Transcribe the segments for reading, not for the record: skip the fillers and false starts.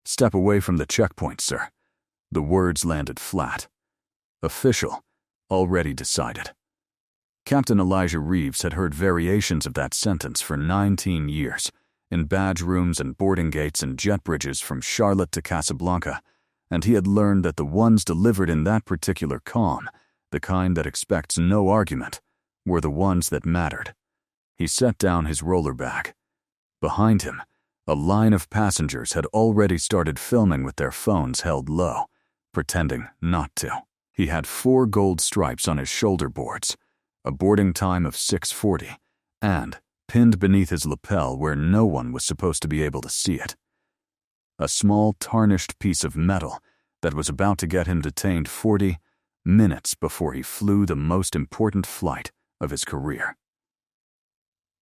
"Step away from the checkpoint, sir." The words landed flat. Official. Already decided. Captain Elijah Reeves had heard variations of that sentence for 19 years, in badge rooms and boarding gates and jet bridges from Charlotte to Casablanca, and he had learned that the ones delivered in that particular calm, the kind that expects no argument, were the ones that mattered. He set down his roller bag. Behind him, a line of passengers had already started filming with their phones held low, pretending not to. He had 4 gold stripes on his shoulder boards, a boarding time of 6:40, and, pinned beneath his lapel where no one was supposed to be able to see it, a small tarnished piece of metal that was about to get him detained 40 minutes before he flew the most important flight of his career.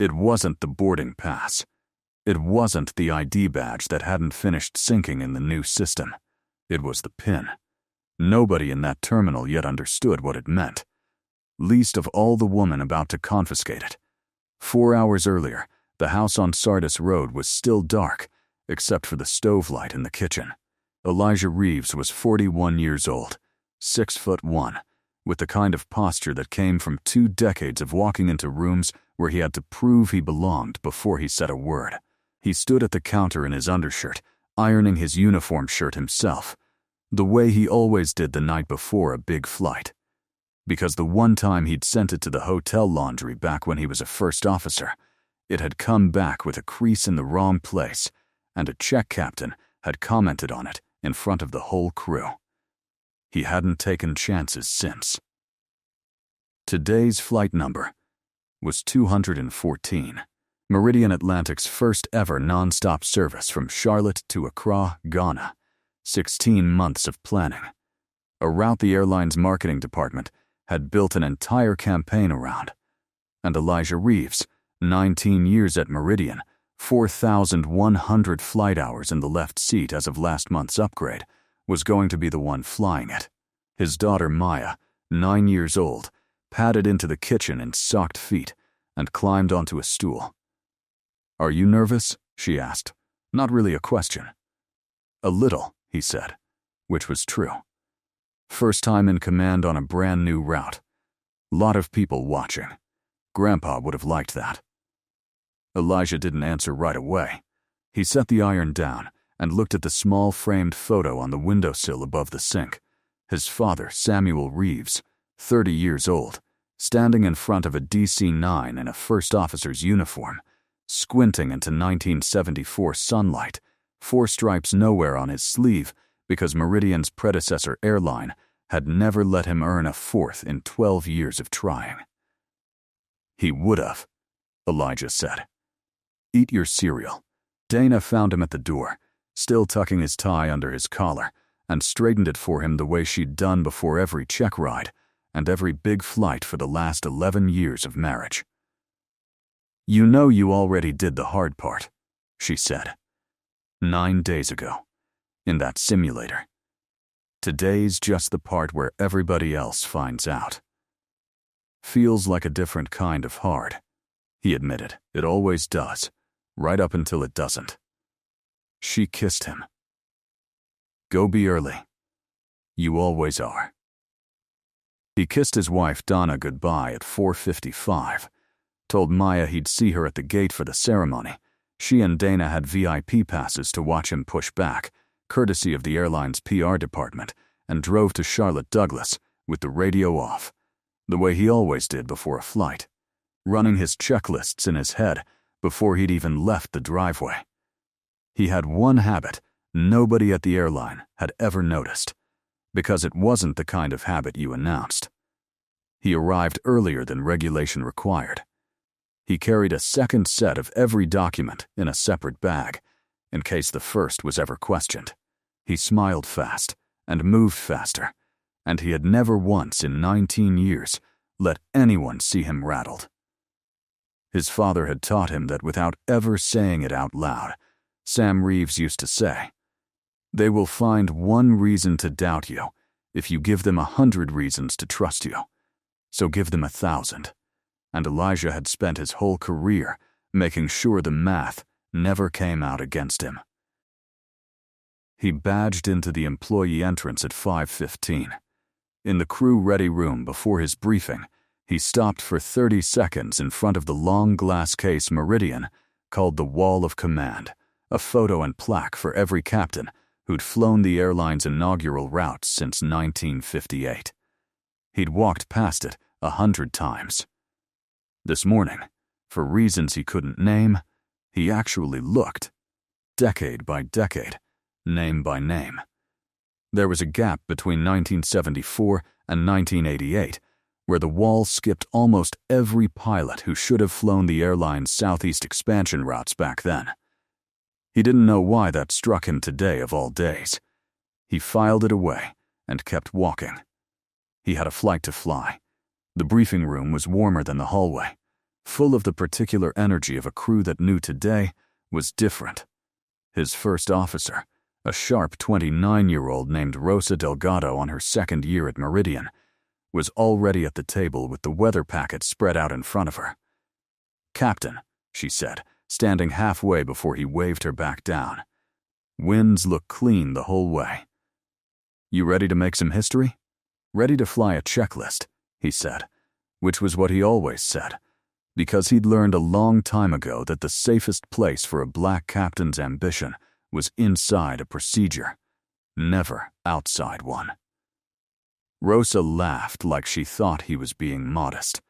It wasn't the boarding pass. It wasn't the ID badge that hadn't finished syncing in the new system. It was the PIN. Nobody in that terminal yet understood what it meant, least of all the woman about to confiscate it. 4 hours earlier, the house on Sardis Road was still dark, except for the stove light in the kitchen. Elijah Reeves was 41 years old, 6'1", with the kind of posture that came from 2 decades of walking into rooms where he had to prove he belonged before he said a word. He stood at the counter in his undershirt, ironing his uniform shirt himself, the way he always did the night before a big flight. Because the one time he'd sent it to the hotel laundry back when he was a first officer, it had come back with a crease in the wrong place, and a check captain had commented on it in front of the whole crew. He hadn't taken chances since. Today's flight number was 214, Meridian Atlantic's first ever non-stop service from Charlotte to Accra, Ghana. 16 months of planning. A route the airline's marketing department had built an entire campaign around. And Elijah Reeves, 19 years at Meridian, 4,100 flight hours in the left seat as of last month's upgrade, was going to be the one flying it. His daughter Maya, 9 years old, padded into the kitchen in socked feet and climbed onto a stool. "Are you nervous?" she asked. Not really a question. "A little," he said, which was true. First time in command on a brand new route. Lot of people watching. Grandpa would have liked that. Elijah didn't answer right away. He set the iron down and looked at the small framed photo on the windowsill above the sink. His father, Samuel Reeves, 30 years old, standing in front of a DC-9 in a first officer's uniform, squinting into 1974 sunlight, 4 stripes nowhere on his sleeve because Meridian's predecessor airline had never let him earn a 4th in 12 years of trying. "He would have," Elijah said. "Eat your cereal." Dana found him at the door, still tucking his tie under his collar, and straightened it for him the way she'd done before every check ride and every big flight for the last 11 years of marriage. "You know you already did the hard part," she said. 9 days ago, in that simulator. Today's just the part where everybody else finds out. Feels like a different kind of hard, he admitted. It always does, right up until it doesn't. She kissed him. "Go be early. You always are." He kissed his wife Donna goodbye at 4:55, told Maya he'd see her at the gate for the ceremony. She and Dana had VIP passes to watch him push back, courtesy of the airline's PR department, and drove to Charlotte Douglas with the radio off, the way he always did before a flight, running his checklists in his head before he'd even left the driveway. He had one habit nobody at the airline had ever noticed, because it wasn't the kind of habit you announced. He arrived earlier than regulation required. He carried a second set of every document in a separate bag, in case the first was ever questioned. He smiled fast and moved faster, and he had never once in 19 years let anyone see him rattled. His father had taught him that without ever saying it out loud. Sam Reeves used to say, "They will find one reason to doubt you if you give them 100 reasons to trust you. So give them 1,000. And Elijah had spent his whole career making sure the math never came out against him. He badged into the employee entrance at 5:15. In the crew-ready room before his briefing, he stopped for 30 seconds in front of the long glass case Meridian called the Wall of Command, a photo and plaque for every captain who'd flown the airline's inaugural routes since 1958. He'd walked past it 100 times. This morning, for reasons he couldn't name, he actually looked, decade by decade, name by name. There was a gap between 1974 and 1988, where the wall skipped almost every pilot who should have flown the airline's southeast expansion routes back then. He didn't know why that struck him today of all days. He filed it away and kept walking. He had a flight to fly. The briefing room was warmer than the hallway, full of the particular energy of a crew that knew today was different. His first officer, a sharp 29-year-old named Rosa Delgado on her second year at Meridian, was already at the table with the weather packet spread out in front of her. "Captain," she said, standing halfway before he waved her back down. "Winds look clean the whole way. You ready to make some history? Ready to fly a checklist," he said, which was what he always said, because he'd learned a long time ago that the safest place for a black captain's ambition was inside a procedure, never outside one. Rosa laughed like she thought he was being modest.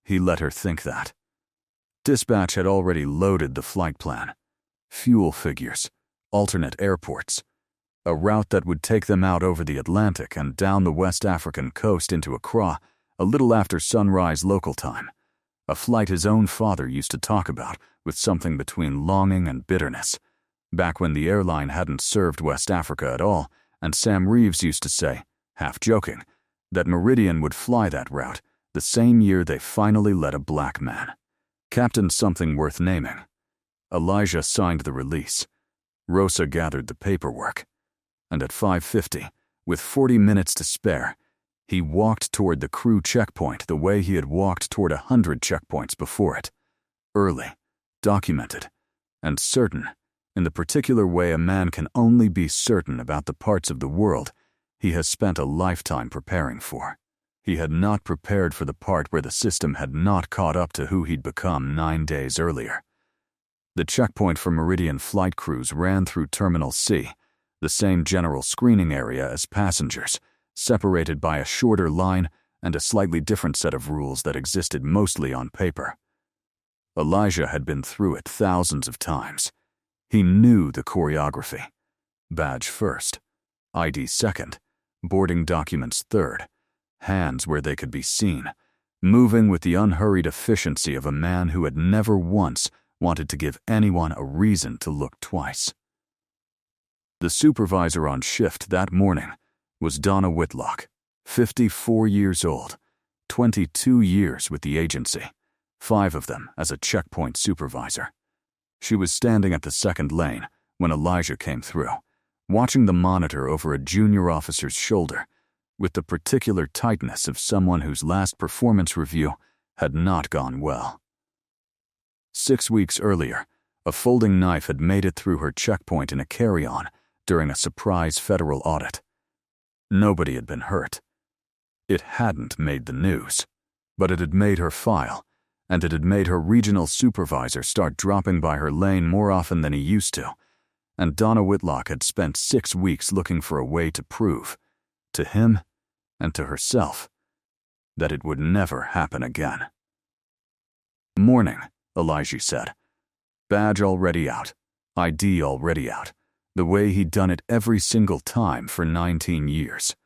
He let her think that. Dispatch had already loaded the flight plan. Fuel figures, alternate airports, a route that would take them out over the Atlantic and down the West African coast into Accra a little after sunrise local time, a flight his own father used to talk about with something between longing and bitterness, back when the airline hadn't served West Africa at all, and Sam Reeves used to say, half joking, that Meridian would fly that route the same year they finally let a black man. Captain something worth naming. Elijah signed the release. Rosa gathered the paperwork. And at 5:50, with 40 minutes to spare, he walked toward the crew checkpoint the way he had walked toward 100 checkpoints before it. Early, documented, and certain, in the particular way a man can only be certain about the parts of the world he has spent a lifetime preparing for. He had not prepared for the part where the system had not caught up to who he'd become 9 days earlier. The checkpoint for Meridian flight crews ran through Terminal C, the same general screening area as passengers, separated by a shorter line and a slightly different set of rules that existed mostly on paper. Elijah had been through it thousands of times. He knew the choreography. Badge first, ID second, boarding documents third, hands where they could be seen, moving with the unhurried efficiency of a man who had never once wanted to give anyone a reason to look twice. The supervisor on shift that morning was Donna Whitlock, 54 years old, 22 years with the agency, 5 of them as a checkpoint supervisor. She was standing at the second lane when Elijah came through, watching the monitor over a junior officer's shoulder with the particular tightness of someone whose last performance review had not gone well. 6 weeks earlier, a folding knife had made it through her checkpoint in a carry-on during a surprise federal audit. Nobody had been hurt. It hadn't made the news, but it had made her file, and it had made her regional supervisor start dropping by her lane more often than he used to, and Donna Whitlock had spent 6 weeks looking for a way to prove, to him and to herself, that it would never happen again. "Morning," Elijah said. Badge already out, ID already out, the way he'd done it every single time for 19 years.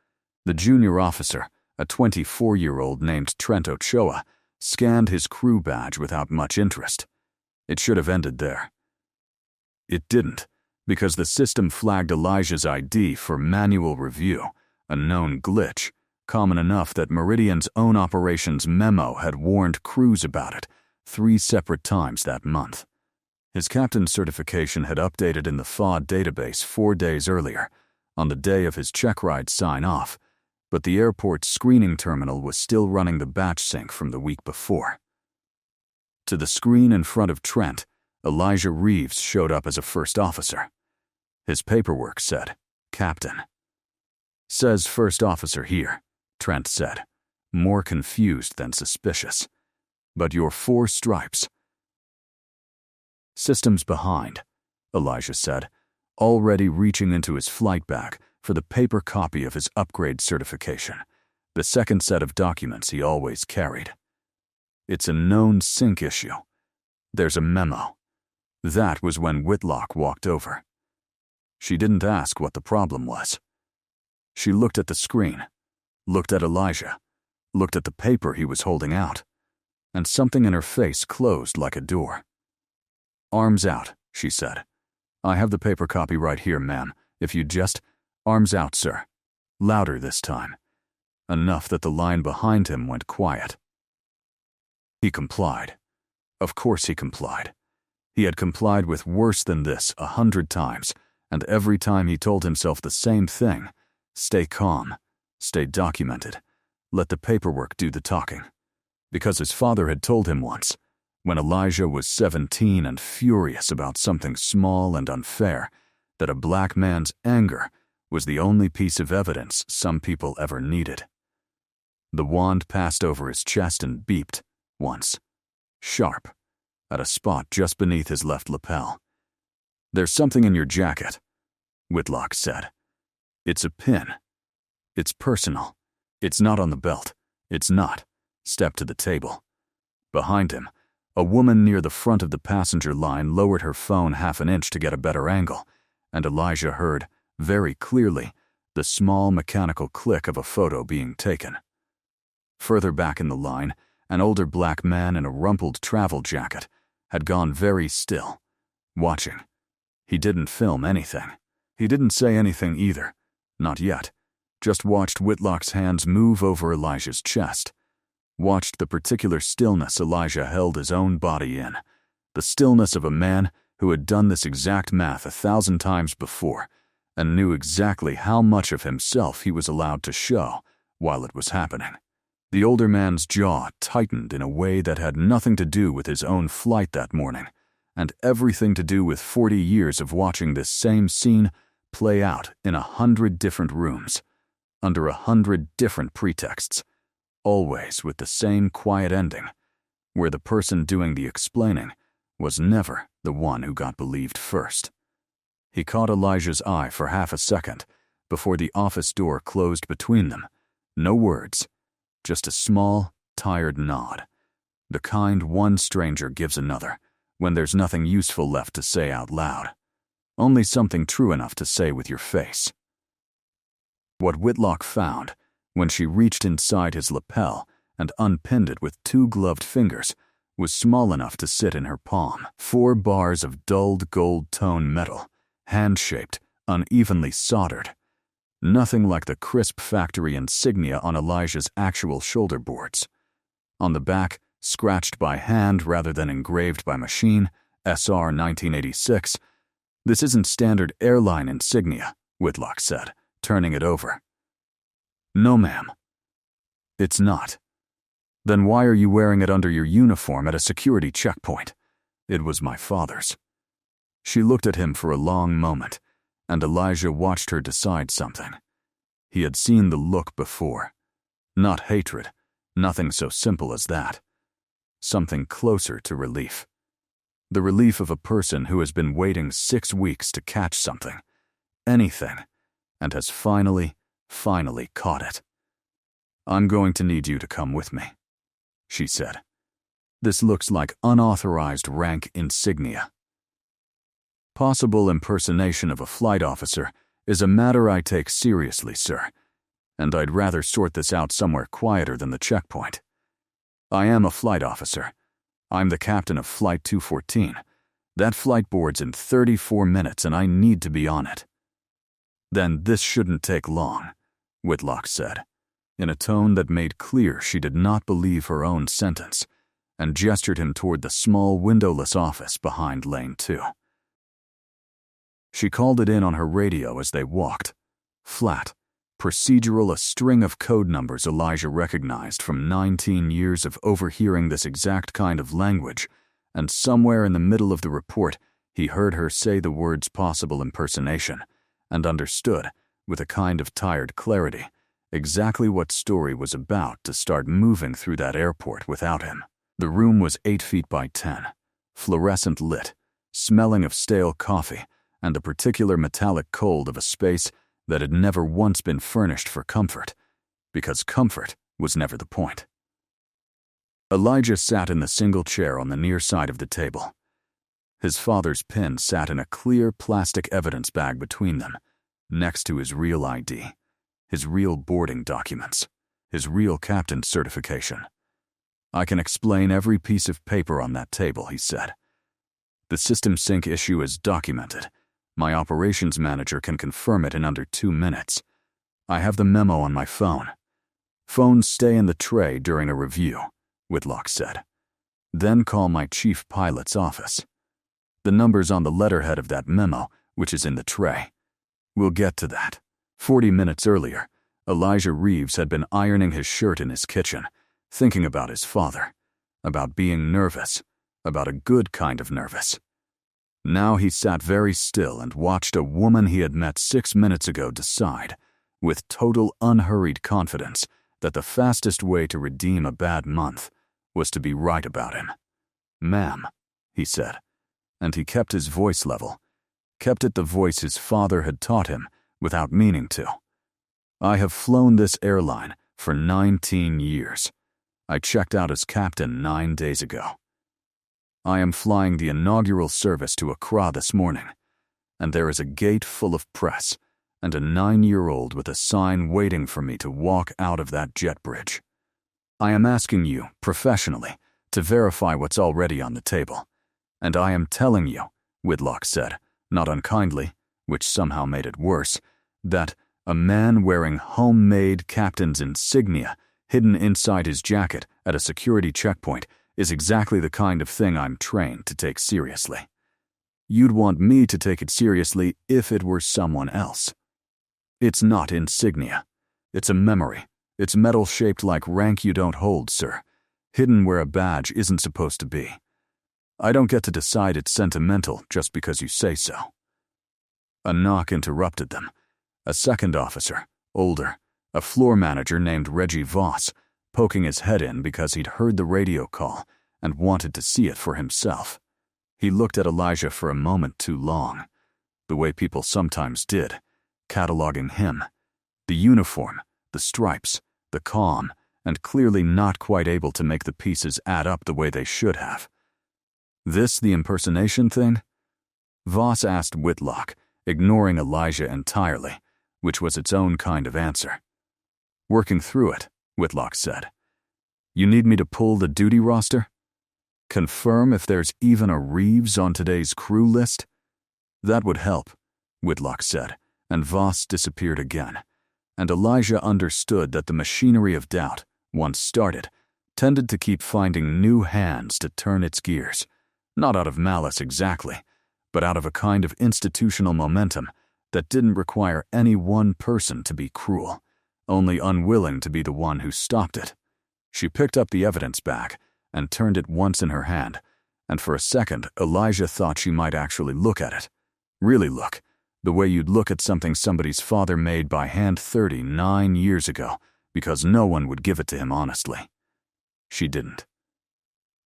The junior officer, a 24-year-old named Trent Ochoa, scanned his crew badge without much interest. It should have ended there. It didn't, because the system flagged Elijah's ID for manual review, a known glitch, common enough that Meridian's own operations memo had warned crews about it 3 separate times that month. His captain's certification had updated in the FOD database 4 days earlier, on the day of his check ride sign-off, but the airport's screening terminal was still running the batch sync from the week before. To the screen in front of Trent, Elijah Reeves showed up as a first officer. His paperwork said, Captain. Says first officer here, Trent said, more confused than suspicious. But your 4 stripes. Systems behind, Elijah said, already reaching into his flight bag for the paper copy of his upgrade certification, the second set of documents he always carried. It's a known sync issue. There's a memo. That was when Whitlock walked over. She didn't ask what the problem was. She looked at the screen, looked at Elijah, looked at the paper he was holding out, and something in her face closed like a door. Arms out, she said. I have the paper copy right here, ma'am. If you'd just... Arms out, sir. Louder this time. Enough that the line behind him went quiet. He complied. Of course he complied. He had complied with worse than this 100 times, and every time he told himself the same thing. Stay calm. Stay documented. Let the paperwork do the talking. Because his father had told him once, when Elijah was 17 and furious about something small and unfair, that a black man's anger was the only piece of evidence some people ever needed. The wand passed over his chest and beeped, once. Sharp, at a spot just beneath his left lapel. There's something in your jacket, Whitlock said. It's a pin. It's personal. It's not on the belt. It's not. Step to the table. Behind him, a woman near the front of the passenger line lowered her phone half an inch to get a better angle, and Elijah heard, very clearly, the small mechanical click of a photo being taken. Further back in the line, an older black man in a rumpled travel jacket had gone very still, watching. He didn't film anything. He didn't say anything either. Not yet. Just watched Whitlock's hands move over Elijah's chest. Watched the particular stillness Elijah held his own body in. The stillness of a man who had done this exact math 1,000 times before and knew exactly how much of himself he was allowed to show while it was happening. The older man's jaw tightened in a way that had nothing to do with his own flight that morning, and everything to do with 40 years of watching this same scene play out in 100 different rooms, under 100 different pretexts, always with the same quiet ending, where the person doing the explaining was never the one who got believed first. He caught Elijah's eye for half a second before the office door closed between them. No words, just a small, tired nod, the kind one stranger gives another when there's nothing useful left to say out loud, only something true enough to say with your face. What Whitlock found, when she reached inside his lapel and unpinned it with 2 gloved fingers, was small enough to sit in her palm. 4 bars of dulled gold-tone metal, hand-shaped, unevenly soldered. Nothing like the crisp factory insignia on Elijah's actual shoulder boards. On the back, scratched by hand rather than engraved by machine, SR 1986. This isn't standard airline insignia, Whitlock said, turning it over. No, ma'am. It's not. Then why are you wearing it under your uniform at a security checkpoint? It was my father's. She looked at him for a long moment, and Elijah watched her decide something. He had seen the look before. Not hatred, nothing so simple as that. Something closer to relief. The relief of a person who has been waiting 6 weeks to catch something, anything, and has finally caught it. I'm going to need you to come with me, she said. This looks like unauthorized rank insignia. Possible impersonation of a flight officer is a matter I take seriously, sir, and I'd rather sort this out somewhere quieter than the checkpoint. I am a flight officer. I'm the captain of Flight 214. That flight boards in 34 minutes and I need to be on it. Then this shouldn't take long, Whitlock said, in a tone that made clear she did not believe her own sentence, and gestured him toward the small windowless office behind Lane 2. She called it in on her radio as they walked. Flat, procedural, a string of code numbers Elijah recognized from 19 years of overhearing this exact kind of language, and somewhere in the middle of the report He heard her say the words possible impersonation and understood, with a kind of tired clarity, exactly what story was about to start moving through that airport without him. The room was 8 feet by 10, fluorescent lit, smelling of stale coffee and the particular metallic cold of a space that had never once been furnished for comfort, because comfort was never the point. Elijah sat in the single chair on the near side of the table. His father's pin sat in a clear plastic evidence bag between them, next to his real ID, his real boarding documents, his real captain's certification. "I can explain every piece of paper on that table," he said. "The system sync issue is documented. My operations manager can confirm it in under 2 minutes. I have the memo on my phone. Phones stay in the tray during a review," Whitlock said. "Then call my chief pilot's office. The number's on the letterhead of that memo, which is in the tray. We'll get to that." 40 minutes earlier, Elijah Reeves had been ironing his shirt in his kitchen, thinking about his father, about being nervous, about a good kind of nervous. Now he sat very still and watched a woman he had met 6 minutes ago decide, with total unhurried confidence, that the fastest way to redeem a bad month was to be right about him. "Ma'am," he said, and he kept his voice level, kept it the voice his father had taught him without meaning to. "I have flown this airline for 19 years. I checked out as captain 9 days ago. I am flying the inaugural service to Accra this morning, and there is a gate full of press and a 9-year-old with a sign waiting for me to walk out of that jet bridge. I am asking you, professionally, to verify what's already on the table. And I am telling you," Whitlock said, not unkindly, which somehow made it worse, "that a man wearing homemade captain's insignia hidden inside his jacket at a security checkpoint is exactly the kind of thing I'm trained to take seriously. You'd want me to take it seriously if it were someone else. It's not insignia. It's a memory. It's metal shaped like rank you don't hold, sir, hidden where a badge isn't supposed to be. I don't get to decide it's sentimental just because you say so." A knock interrupted them. A second officer, older, a floor manager named Reggie Voss, poking his head in because he'd heard the radio call and wanted to see it for himself. He looked at Elijah for a moment too long, the way people sometimes did, cataloging him, the uniform, the stripes, the calm, and clearly not quite able to make the pieces add up the way they should have. "This the impersonation thing?" Voss asked Whitlock, ignoring Elijah entirely, which was its own kind of answer. "Working through it," Whitlock said. "You need me to pull the duty roster? Confirm if there's even a Reeves on today's crew list?" "That would help," Whitlock said, and Voss disappeared again, and Elijah understood that the machinery of doubt, once started, tended to keep finding new hands to turn its gears, not out of malice exactly, but out of a kind of institutional momentum that didn't require any one person to be cruel, only unwilling to be the one who stopped it. She picked up the evidence bag and turned it once in her hand, and for a second Elijah thought she might actually look at it. Really look, the way you'd look at something somebody's father made by hand 39 years ago, because no one would give it to him honestly. She didn't.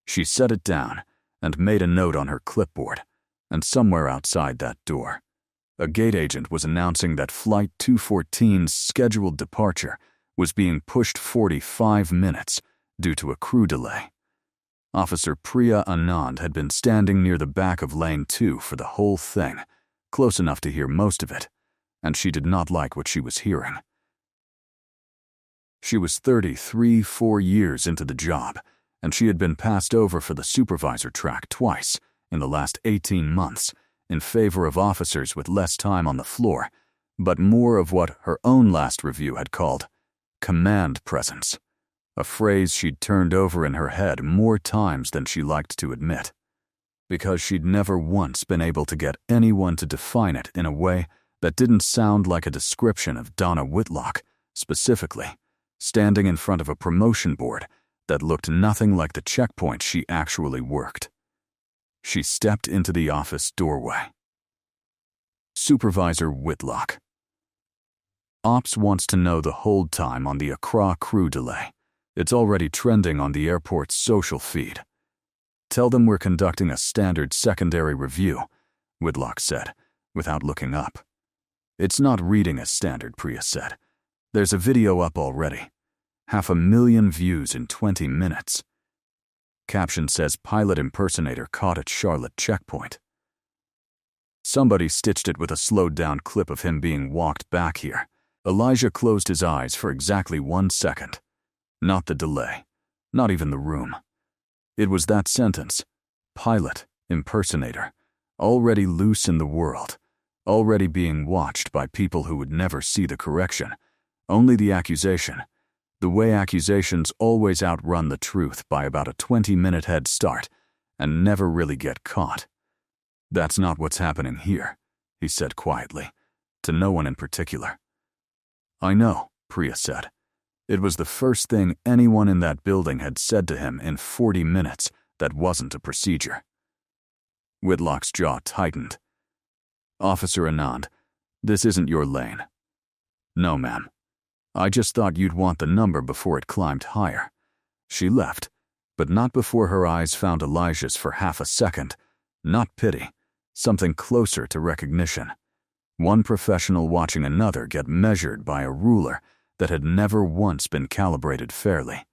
She set it down and made a note on her clipboard, and somewhere outside that door, a gate agent was announcing that Flight 214's scheduled departure was being pushed 45 minutes due to a crew delay. Officer Priya Anand had been standing near the back of Lane 2 for the whole thing, close enough to hear most of it, and she did not like what she was hearing. She was 33-4 years into the job, and she had been passed over for the supervisor track twice in the last 18 months in favor of officers with less time on the floor, but more of what her own last review had called command presence, a phrase she'd turned over in her head more times than she liked to admit, because she'd never once been able to get anyone to define it in a way that didn't sound like a description of Donna Whitlock, specifically, standing in front of a promotion board that looked nothing like the checkpoint she actually worked. She stepped into the office doorway. Supervisor Whitlock. Ops wants to know the hold time on the Accra crew delay. It's already trending on the airport's social feed. Tell them we're conducting a standard secondary review, Whitlock said, without looking up. It's not reading as standard, Priya said. There's a video up already. 500,000 views in 20 minutes. Caption says pilot impersonator caught at Charlotte checkpoint. Somebody stitched it with a slowed-down clip of him being walked back here. Elijah closed his eyes for exactly 1 second. Not the delay. Not even the room. It was that sentence. Pilot, impersonator, already loose in the world, already being watched by people who would never see the correction, only the accusation. The way accusations always outrun the truth by about a 20-minute head start and never really get caught. That's not what's happening here, he said quietly, to no one in particular. I know, Priya said. It was the first thing anyone in that building had said to him in 40 minutes that wasn't a procedure. Whitlock's jaw tightened. Officer Anand, this isn't your lane. No, ma'am. I just thought you'd want the number before it climbed higher. She left, but not before her eyes found Elijah's for half a second. Not pity, something closer to recognition. One professional watching another get measured by a ruler that had never once been calibrated fairly,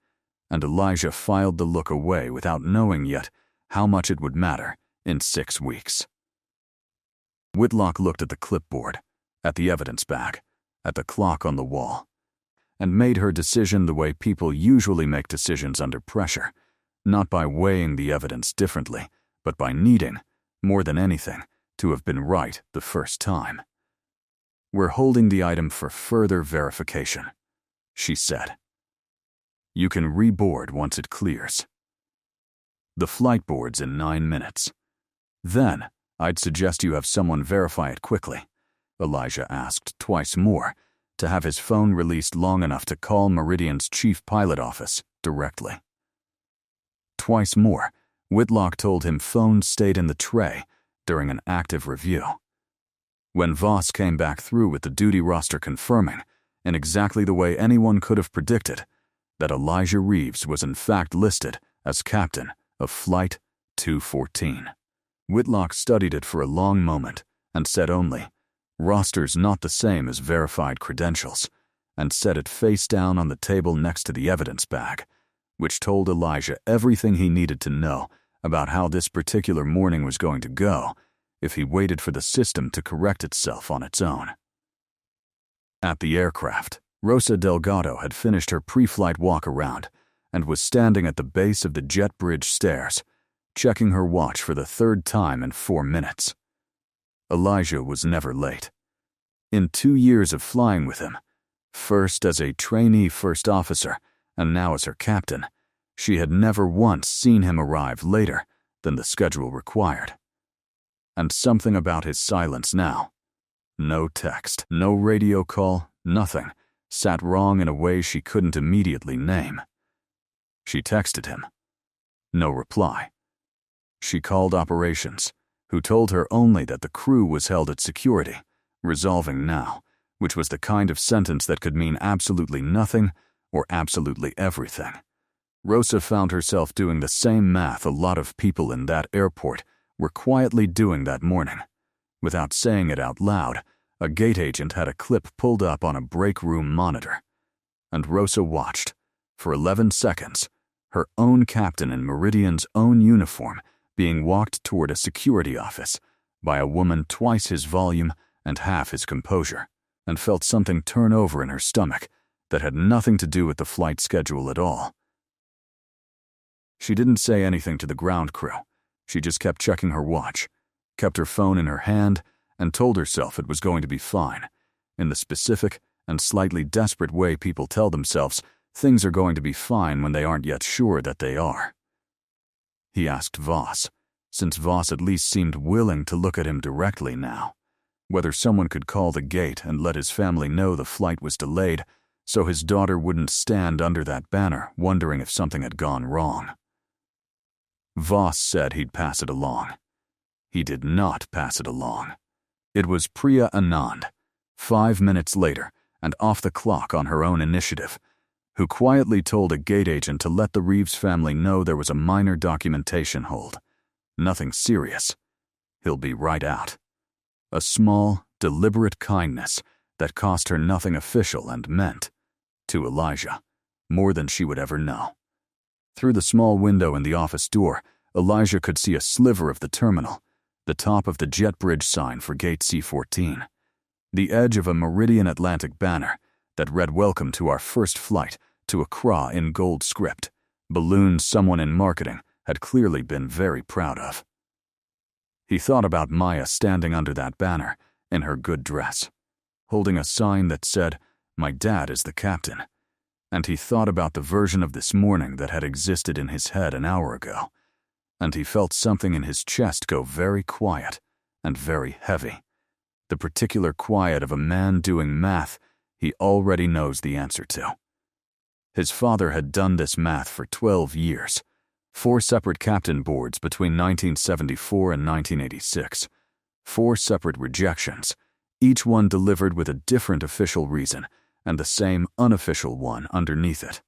and Elijah filed the look away without knowing yet how much it would matter in 6 weeks. Whitlock looked at the clipboard, at the evidence bag, at the clock on the wall, and made her decision the way people usually make decisions under pressure, not by weighing the evidence differently, but by needing, more than anything, to have been right the first time. We're holding the item for further verification, she said. You can reboard once it clears. The flight board's in 9 minutes. Then, I'd suggest you have someone verify it quickly, Elijah asked twice more, to have his phone released long enough to call Meridian's chief pilot office directly. Twice more, Whitlock told him phones stayed in the tray during an active review. When Voss came back through with the duty roster confirming, in exactly the way anyone could have predicted, that Elijah Reeves was in fact listed as captain of Flight 214. Whitlock studied it for a long moment and said only, "Roster's not the same as verified credentials," and set it face down on the table next to the evidence bag, which told Elijah everything he needed to know about how this particular morning was going to go if he waited for the system to correct itself on its own. At the aircraft, Rosa Delgado had finished her pre-flight walk around and was standing at the base of the jet bridge stairs, checking her watch for the 3rd time in 4 minutes. Elijah was never late. In 2 years of flying with him, first as a trainee first officer and now as her captain, she had never once seen him arrive later than the schedule required. And something about his silence now, no text, no radio call, nothing, sat wrong in a way she couldn't immediately name. She texted him. No reply. She called operations, who told her only that the crew was held at security, resolving now, which was the kind of sentence that could mean absolutely nothing or absolutely everything. Rosa found herself doing the same math a lot of people in that airport were quietly doing that morning. Without saying it out loud, a gate agent had a clip pulled up on a break room monitor. And Rosa watched, for 11 seconds, her own captain in Meridian's own uniform being walked toward a security office by a woman twice his volume and half his composure, and felt something turn over in her stomach that had nothing to do with the flight schedule at all. She didn't say anything to the ground crew. She just kept checking her watch, kept her phone in her hand, and told herself it was going to be fine, in the specific and slightly desperate way people tell themselves things are going to be fine when they aren't yet sure that they are. He asked Voss, since Voss at least seemed willing to look at him directly now, whether someone could call the gate and let his family know the flight was delayed so his daughter wouldn't stand under that banner wondering if something had gone wrong. Voss said he'd pass it along. He did not pass it along. It was Priya Anand, 5 minutes later and off the clock on her own initiative, who quietly told a gate agent to let the Reeves family know there was a minor documentation hold. Nothing serious. He'll be right out. A small, deliberate kindness that cost her nothing official and meant, to Elijah, more than she would ever know. Through the small window in the office door, Elijah could see a sliver of the terminal, the top of the jet bridge sign for Gate C-14, the edge of a Meridian Atlantic banner that read "Welcome to our first flight" to Accra in gold script, balloons someone in marketing had clearly been very proud of. He thought about Maya standing under that banner, in her good dress, holding a sign that said, "My dad is the captain," and he thought about the version of this morning that had existed in his head an hour ago, and he felt something in his chest go very quiet and very heavy, the particular quiet of a man doing math he already knows the answer to. His father had done this math for 12 years, 4 separate captain boards between 1974 and 1986, 4 separate rejections, each one delivered with a different official reason and the same unofficial one underneath it.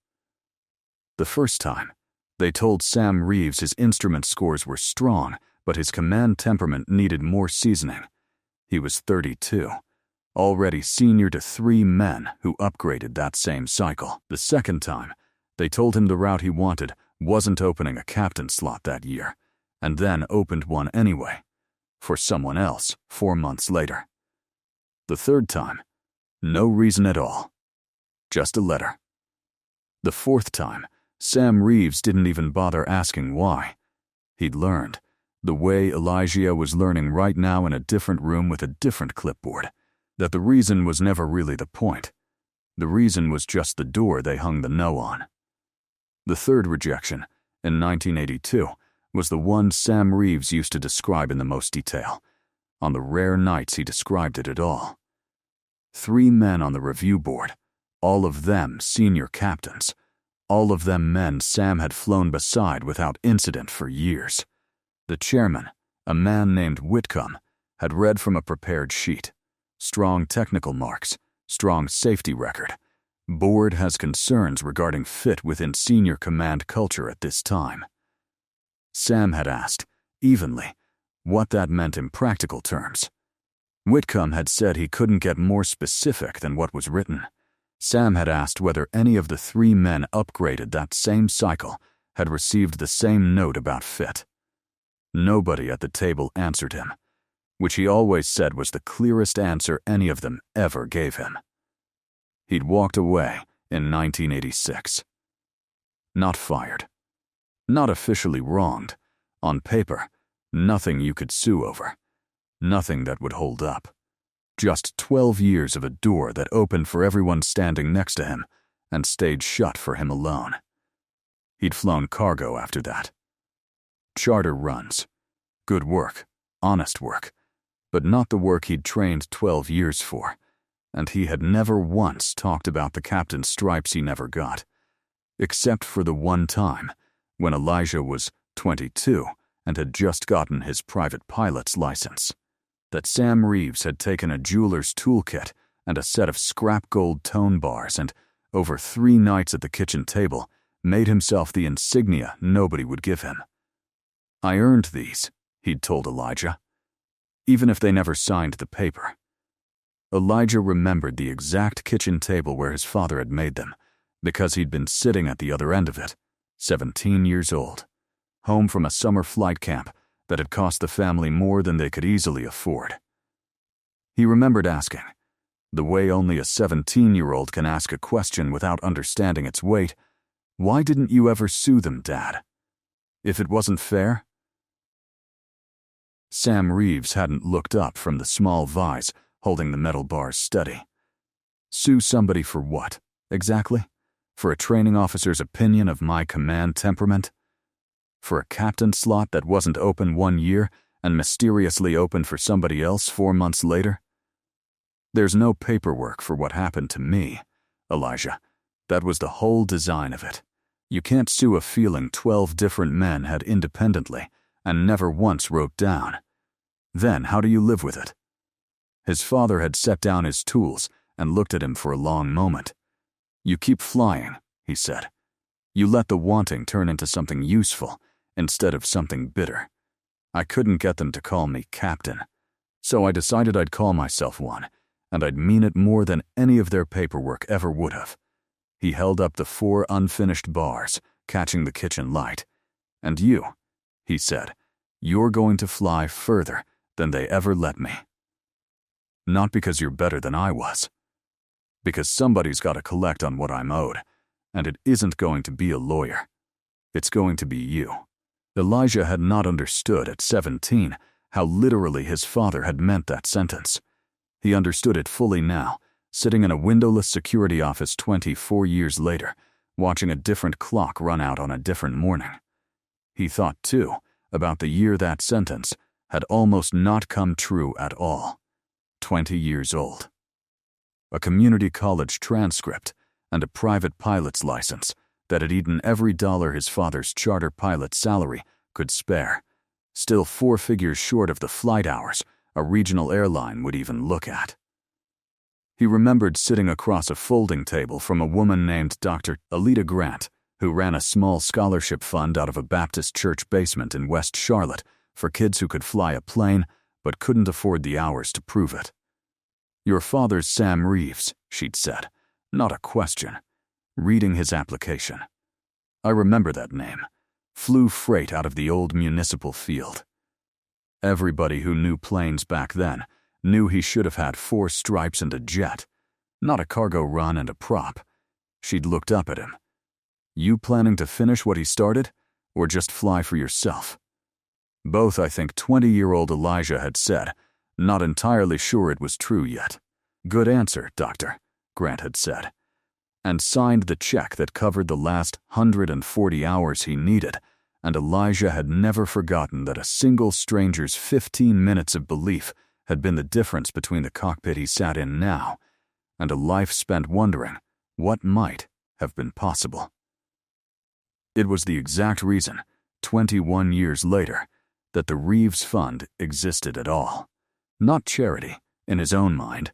The first time, they told Sam Reeves his instrument scores were strong, but his command temperament needed more seasoning. He was 32. Already senior to 3 men who upgraded that same cycle. The second time, they told him the route he wanted wasn't opening a captain slot that year, and then opened one anyway, for someone else 4 months later. The third time, no reason at all. Just a letter. The fourth time, Sam Reeves didn't even bother asking why. He'd learned, the way Elijah was learning right now in a different room with a different clipboard, that the reason was never really the point. The reason was just the door they hung the no on. The third rejection, in 1982, was the one Sam Reeves used to describe in the most detail. On the rare nights he described it at all. 3 men on the review board, all of them senior captains, all of them men Sam had flown beside without incident for years. The chairman, a man named Whitcomb, had read from a prepared sheet. Strong technical marks, strong safety record. Board has concerns regarding fit within senior command culture at this time. Sam had asked, evenly, what that meant in practical terms. Whitcomb had said he couldn't get more specific than what was written. Sam had asked whether any of the 3 men upgraded that same cycle had received the same note about fit. Nobody at the table answered him, which he always said was the clearest answer any of them ever gave him. He'd walked away in 1986. Not fired. Not officially wronged. On paper, nothing you could sue over. Nothing that would hold up. Just 12 years of a door that opened for everyone standing next to him and stayed shut for him alone. He'd flown cargo after that. Charter runs. Good work. Honest work. But not the work he'd trained 12 years for, and he had never once talked about the captain's stripes he never got, except for the one time when Elijah was 22 and had just gotten his private pilot's license, that Sam Reeves had taken a jeweler's toolkit and a set of scrap gold tone bars and, over 3 nights at the kitchen table, made himself the insignia nobody would give him. "I earned these," he'd told Elijah, even if they never signed the paper. Elijah remembered the exact kitchen table where his father had made them, because he'd been sitting at the other end of it, 17 years old, home from a summer flight camp that had cost the family more than they could easily afford. He remembered asking, the way only a 17-year-old can ask a question without understanding its weight, "Why didn't you ever sue them, Dad? If it wasn't fair?" Sam Reeves hadn't looked up from the small vise holding the metal bars steady. Sue somebody for what, exactly? For a training officer's opinion of my command temperament? For a captain slot that wasn't open 1 year and mysteriously opened for somebody else 4 months later? There's no paperwork for what happened to me, Elijah. That was the whole design of it. You can't sue a feeling 12 different men had independently and never once wrote down. Then how do you live with it? His father had set down his tools and looked at him for a long moment. You keep flying, he said. You let the wanting turn into something useful instead of something bitter. I couldn't get them to call me captain, so I decided I'd call myself one, and I'd mean it more than any of their paperwork ever would have. He held up the 4 unfinished bars, catching the kitchen light. And you, he said, you're going to fly further than they ever let me. Not because you're better than I was. Because somebody's got to collect on what I'm owed, and it isn't going to be a lawyer. It's going to be you. Elijah had not understood at 17 how literally his father had meant that sentence. He understood it fully now, sitting in a windowless security office 24 years later, watching a different clock run out on a different morning. He thought, too, about the year that sentence had almost not come true at all. 20 years old. A community college transcript and a private pilot's license that had eaten every dollar his father's charter pilot salary could spare, still 4 figures short of the flight hours a regional airline would even look at. He remembered sitting across a folding table from a woman named Dr. Alita Grant, who ran a small scholarship fund out of a Baptist church basement in West Charlotte for kids who could fly a plane but couldn't afford the hours to prove it. Your father's Sam Reeves, she'd said, not a question, reading his application. I remember that name. Flew freight out of the old municipal field. Everybody who knew planes back then knew he should have had 4 stripes and a jet, not a cargo run and a prop. She'd looked up at him. You planning to finish what he started, or just fly for yourself? Both, I think 20-year-old Elijah had said, not entirely sure it was true yet. Good answer, Doctor, Grant had said, and signed the check that covered the last 140 hours he needed, and Elijah had never forgotten that a single stranger's 15 minutes of belief had been the difference between the cockpit he sat in now and a life spent wondering what might have been possible. It was the exact reason, 21 years later, that the Reeves Fund existed at all. Not charity, in his own mind,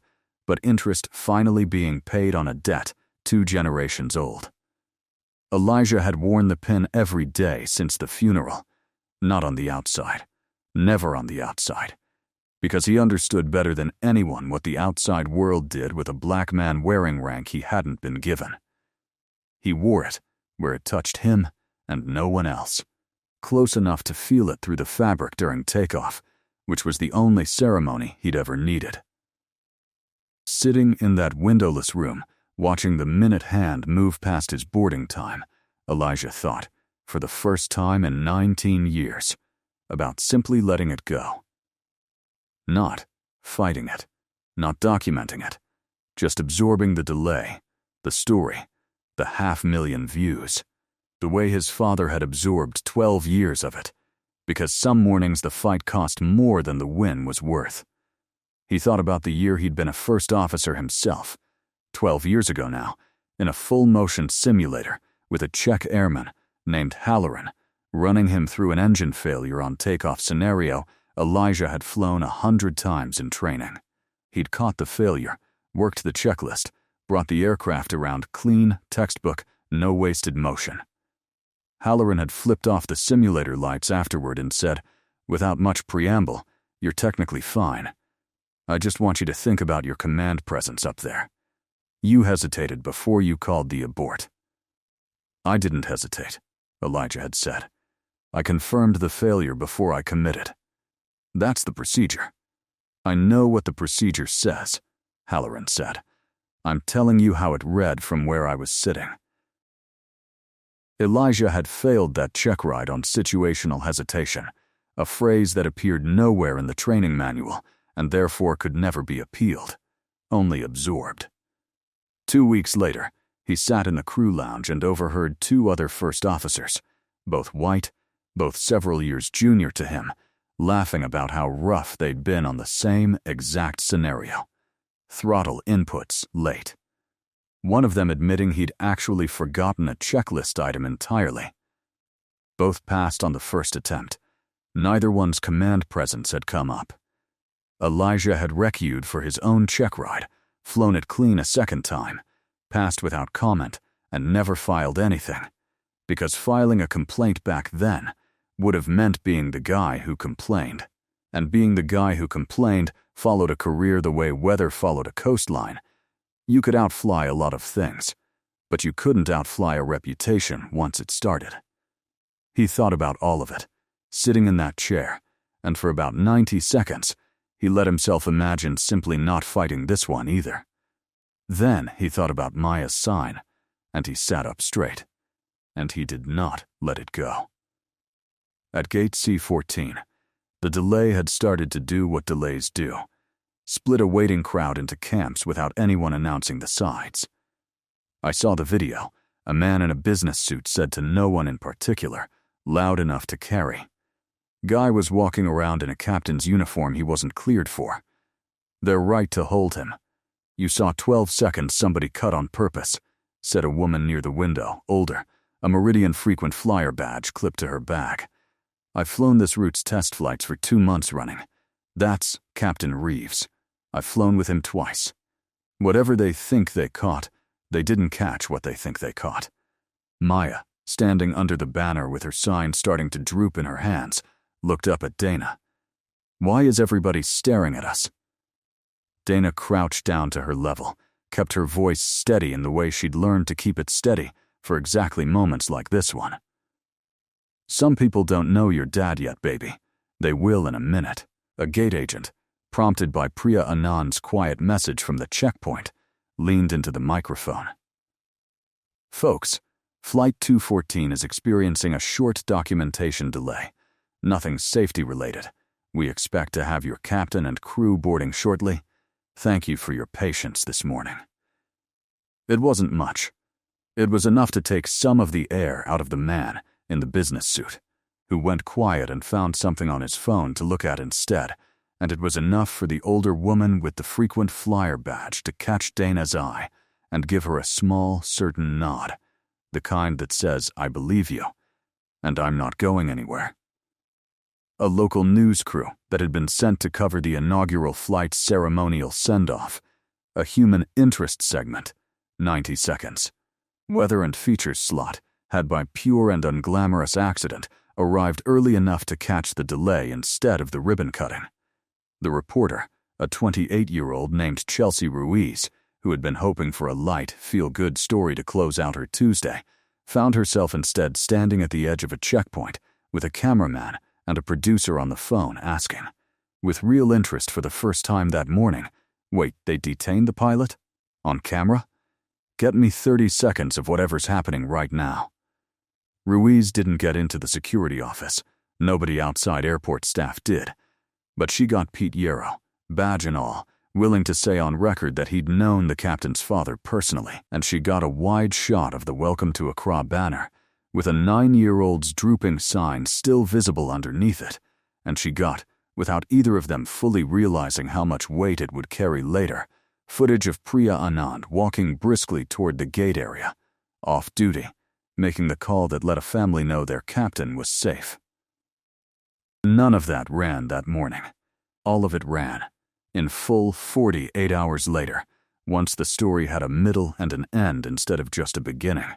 but interest finally being paid on a debt 2 generations old. Elijah had worn the pin every day since the funeral, not on the outside, never on the outside, because he understood better than anyone what the outside world did with a black man wearing rank he hadn't been given. He wore it where it touched him and no one else, close enough to feel it through the fabric during takeoff, which was the only ceremony he'd ever needed. Sitting in that windowless room, watching the minute hand move past his boarding time, Elijah thought, for the first time in 19 years, about simply letting it go. Not fighting it, not documenting it, just absorbing the delay, the story, the 500,000 views, the way his father had absorbed 12 years of it, because some mornings the fight cost more than the win was worth. He thought about the year he'd been a first officer himself, 12 years ago now, in a full-motion simulator with a Czech airman named Halloran running him through an engine failure on takeoff scenario Elijah had flown 100 times in training. He'd caught the failure, worked the checklist, brought the aircraft around clean, textbook, no wasted motion. Halloran had flipped off the simulator lights afterward and said, without much preamble, "You're technically fine. I just want you to think about your command presence up there. You hesitated before you called the abort." I didn't hesitate, Elijah had said. I confirmed the failure before I committed. That's the procedure. I know what the procedure says, Halloran said. I'm telling you how it read from where I was sitting. Elijah had failed that check ride on situational hesitation, a phrase that appeared nowhere in the training manual and therefore could never be appealed, only absorbed. 2 weeks later, he sat in the crew lounge and overheard 2 other first officers, both white, both several years junior to him, laughing about how rough they'd been on the same exact scenario. Throttle inputs late. one of them admitting he'd actually forgotten a checklist item entirely. Both passed on the first attempt. Neither one's command presence had come up. Elijah had recued for his own check ride, flown it clean a second time, passed without comment, and never filed anything, because filing a complaint back then would have meant being the guy who complained. And being the guy who complained followed a career the way weather followed a coastline. You could outfly a lot of things, but you couldn't outfly a reputation once it started. He thought about all of it, sitting in that chair, and for about 90 seconds, he let himself imagine simply not fighting this one either. Then he thought about Maya's sign, and he sat up straight, and he did not let it go. At gate C14, the delay had started to do what delays do, split a waiting crowd into camps without anyone announcing the sides. I saw the video. A man in a business suit said to no one in particular, loud enough to carry. Guy was walking around in a captain's uniform he wasn't cleared for. They're right to hold him. You saw 12 seconds somebody cut on purpose, said a woman near the window, older, a Meridian frequent flyer badge clipped to her bag. I've flown this route's test flights for 2 months running. That's Captain Reeves. I've flown with him twice. Whatever they think they caught, they didn't catch what they think they caught. Maya, standing under the banner with her sign starting to droop in her hands, looked up at Dana. Why is everybody staring at us? Dana crouched down to her level, kept her voice steady in the way she'd learned to keep it steady for exactly moments like this one. Some people don't know your dad yet, baby. They will in a minute. A gate agent, prompted by Priya Anand's quiet message from the checkpoint, leaned into the microphone. Folks, Flight 214 is experiencing a short documentation delay. Nothing safety-related. We expect to have your captain and crew boarding shortly. Thank you for your patience this morning. It wasn't much. It was enough to take some of the air out of the man in the business suit, who went quiet and found something on his phone to look at instead, and it was enough for the older woman with the frequent flyer badge to catch Dana's eye and give her a small, certain nod, the kind that says, I believe you, and I'm not going anywhere. A local news crew that had been sent to cover the inaugural flight's ceremonial send-off, a human interest segment, 90 seconds. Weather and features slot had by pure and unglamorous accident arrived early enough to catch the delay instead of the ribbon cutting. The reporter, a 28-year-old named Chelsea Ruiz, who had been hoping for a light, feel-good story to close out her Tuesday, found herself instead standing at the edge of a checkpoint with a cameraman and a producer on the phone asking, with real interest for the first time that morning, wait, they detained the pilot? On camera? Get me 30 seconds of whatever's happening right now. Ruiz didn't get into the security office. Nobody outside airport staff did. But she got Pete Yarrow, badge and all, willing to say on record that he'd known the captain's father personally, and she got a wide shot of the Welcome to Accra banner, with a 9-year-old's drooping sign still visible underneath it, and she got, without either of them fully realizing how much weight it would carry later, footage of Priya Anand walking briskly toward the gate area, off-duty, making the call that let a family know their captain was safe. None of that ran that morning. All of it ran, in full 48 hours later, once the story had a middle and an end instead of just a beginning,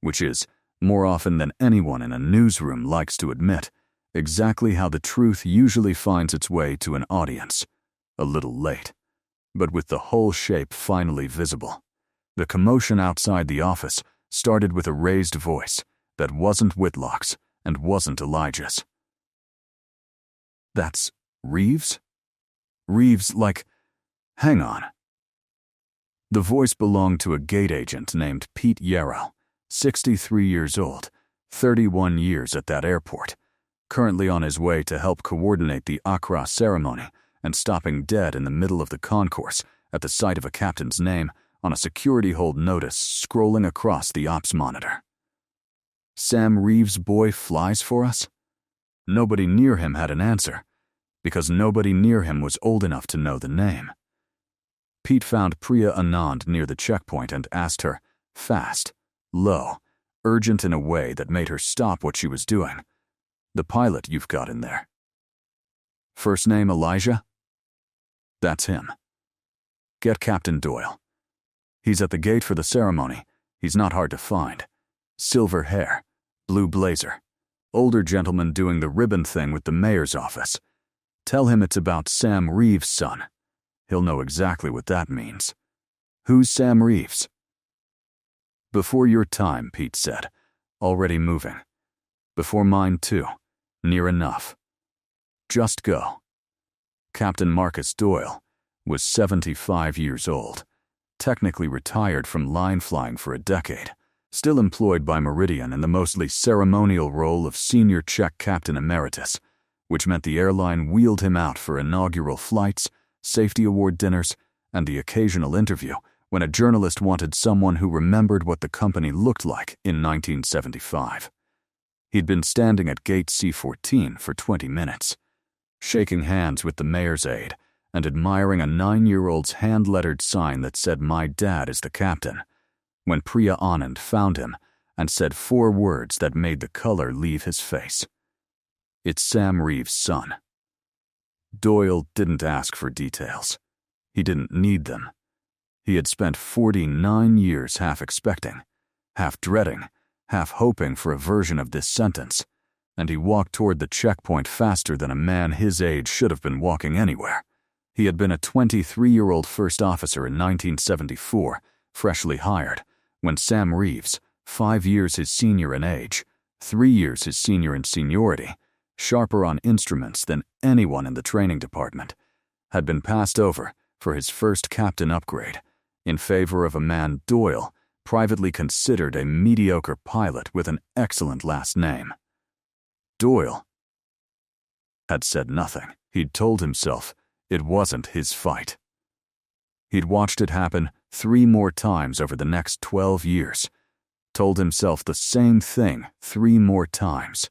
which is, more often than anyone in a newsroom likes to admit, exactly how the truth usually finds its way to an audience, a little late, but with the whole shape finally visible. The commotion outside the office started with a raised voice that wasn't Whitlock's and wasn't Elijah's. That's Reeves? Reeves, like, hang on. The voice belonged to a gate agent named Pete Yarrow, 63 years old, 31 years at that airport, currently on his way to help coordinate the Accra ceremony and stopping dead in the middle of the concourse at the sight of a captain's name on a security hold notice scrolling across the ops monitor. Sam Reeves' boy flies for us? Nobody near him had an answer, because nobody near him was old enough to know the name. Pete found Priya Anand near the checkpoint and asked her, fast, low, urgent in a way that made her stop what she was doing. "The pilot you've got in there." "First name Elijah?" "That's him." "Get Captain Doyle. He's at the gate for the ceremony. He's not hard to find. Silver hair, blue blazer. Older gentleman doing the ribbon thing with the mayor's office. Tell him it's about Sam Reeves' son. He'll know exactly what that means." "Who's Sam Reeves?" "Before your time," Pete said. "Already moving. Before mine too. Near enough. Just go." Captain Marcus Doyle was 75 years old, technically retired from line flying for a decade, still employed by Meridian in the mostly ceremonial role of Senior Czech Captain Emeritus, which meant the airline wheeled him out for inaugural flights, safety award dinners, and the occasional interview when a journalist wanted someone who remembered what the company looked like in 1975. He'd been standing at gate C-14 for 20 minutes, shaking hands with the mayor's aide and admiring a 9-year-old's hand-lettered sign that said, "My dad is the captain," when Priya Anand found him and said 4 words that made the color leave his face. "It's Sam Reeves' son." Doyle didn't ask for details. He didn't need them. He had spent 49 years half expecting, half dreading, half hoping for a version of this sentence, and he walked toward the checkpoint faster than a man his age should have been walking anywhere. He had been a 23-year-old first officer in 1974, freshly hired, when Sam Reeves, 5 years his senior in age, 3 years his senior in seniority, sharper on instruments than anyone in the training department, had been passed over for his first captain upgrade in favor of a man Doyle privately considered a mediocre pilot with an excellent last name. Doyle had said nothing. He'd told himself it wasn't his fight. He'd watched it happen 3 more times over the next 12 years, told himself the same thing 3 more times,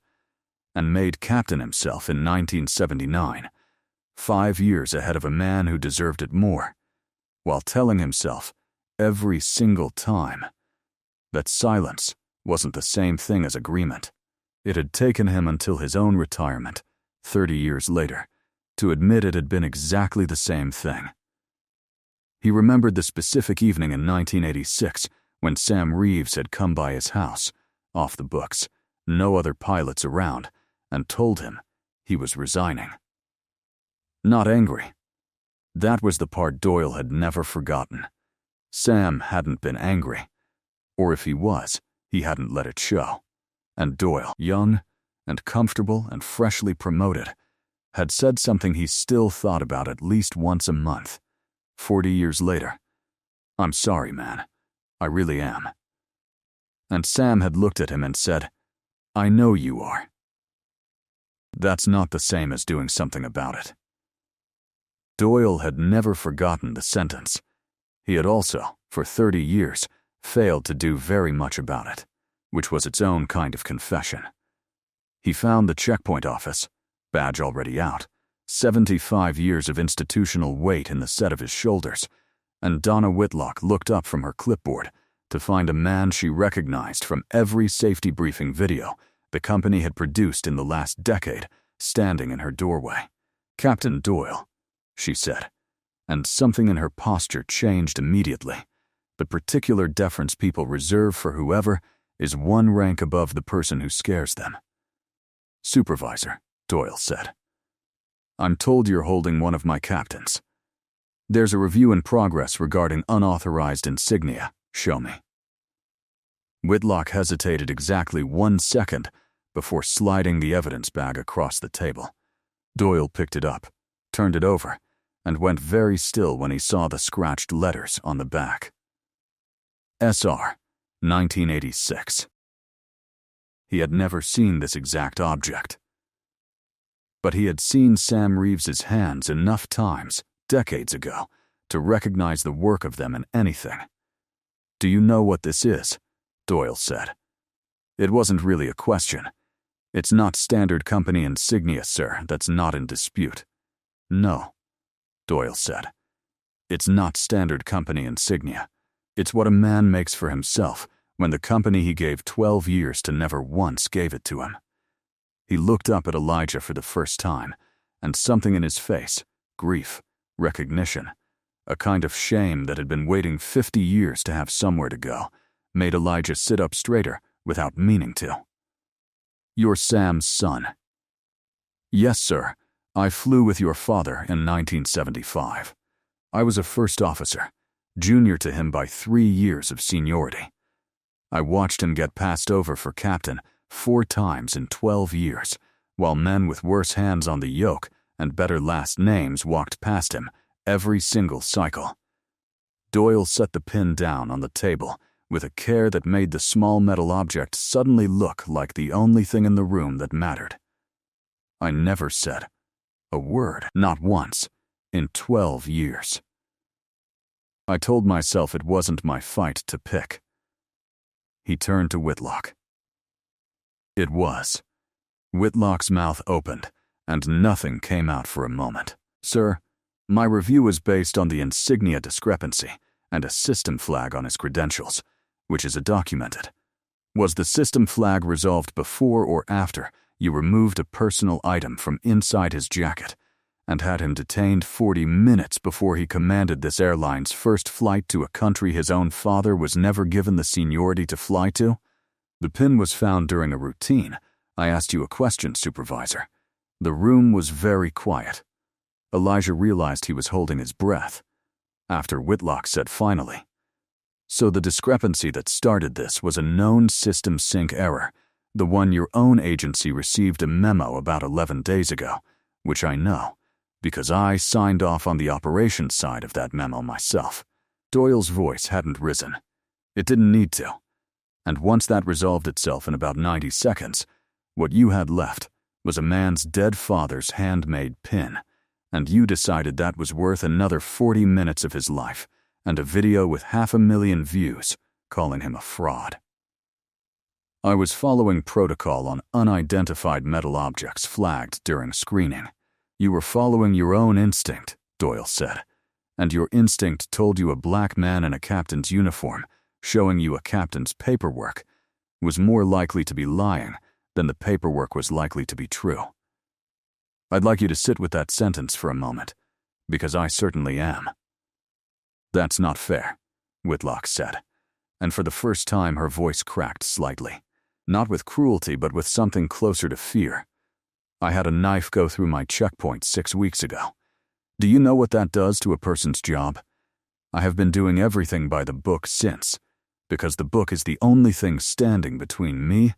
and made captain himself in 1979, 5 years ahead of a man who deserved it more, while telling himself every single time that silence wasn't the same thing as agreement. It had taken him until his own retirement, 30 years later, to admit it had been exactly the same thing. He remembered the specific evening in 1986 when Sam Reeves had come by his house, off the books, no other pilots around, and told him he was resigning. Not angry. That was the part Doyle had never forgotten. Sam hadn't been angry, or if he was, he hadn't let it show. And Doyle, young and comfortable and freshly promoted, had said something he still thought about at least once a month. 40 years later, "I'm sorry, man. I really am." And Sam had looked at him and said, "I know you are." That's not the same as doing something about it. Doyle had never forgotten the sentence. He had also, for 30 years, failed to do very much about it, which was its own kind of confession. He found the checkpoint office, badge already out, 75 years of institutional weight in the set of his shoulders, and Donna Whitlock looked up from her clipboard to find a man she recognized from every safety briefing video the company had produced in the last decade standing in her doorway. "Captain Doyle," she said, and something in her posture changed immediately. The particular deference people reserve for whoever is 1 rank above the person who scares them. "Supervisor," Doyle said. "I'm told you're holding one of my captains. There's a review in progress regarding unauthorized insignia. Show me." Whitlock hesitated exactly 1 second before sliding the evidence bag across the table. Doyle picked it up, turned it over, and went very still when he saw the scratched letters on the back. SR, 1986. He had never seen this exact object, but he had seen Sam Reeves's hands enough times, decades ago, to recognize the work of them in anything. "Do you know what this is?" Doyle said. It wasn't really a question. "It's not standard company insignia, sir. That's not in dispute." "No," Doyle said. It's not standard company insignia. It's what a man makes for himself when the company he gave 12 years to never once gave it to him. He looked up at Elijah for the first time, and something in his face, grief, recognition, a kind of shame that had been waiting 50 years to have somewhere to go, made Elijah sit up straighter without meaning to. "You're Sam's son." "Yes, sir. I flew with your father in 1975. I was a first officer, junior to him by 3 years of seniority. I watched him get passed over for captain 4 times in 12 years, while men with worse hands on the yoke and better last names walked past him every single cycle." Doyle set the pin down on the table with a care that made the small metal object suddenly look like the only thing in the room that mattered. "I never said a word, not once, in 12 years. I told myself it wasn't my fight to pick." He turned to Whitlock. It was. Whitlock's mouth opened, and nothing came out for a moment. "Sir, my review is based on the insignia discrepancy and a system flag on his credentials, which is documented. Was the system flag resolved before or after you removed a personal item from inside his jacket and had him detained 40 minutes before he commanded this airline's first flight to a country his own father was never given the seniority to fly to? The pin was found during a routine. I asked you a question, Supervisor. The room was very quiet." Elijah realized he was holding his breath. After Whitlock said finally, "So the discrepancy that started this was a known system sync error, the one your own agency received a memo about 11 days ago, which I know, because I signed off on the operations side of that memo myself." Doyle's voice hadn't risen. It didn't need to. And once that resolved itself in about 90 seconds, what you had left was a man's dead father's handmade pin, and you decided that was worth another 40 minutes of his life and a video with 500,000 views calling him a fraud. "I was following protocol on unidentified metal objects flagged during screening. You were following your own instinct," Doyle said, "and your instinct told you a black man in a captain's uniform showing you a captain's paperwork was more likely to be lying than the paperwork was likely to be true. I'd like you to sit with that sentence for a moment, because I certainly am." "That's not fair," Whitlock said, and for the first time her voice cracked slightly, not with cruelty but with something closer to fear. "I had a knife go through my checkpoint 6 weeks ago. Do you know what that does to a person's job? I have been doing everything by the book since, because the book is the only thing standing between me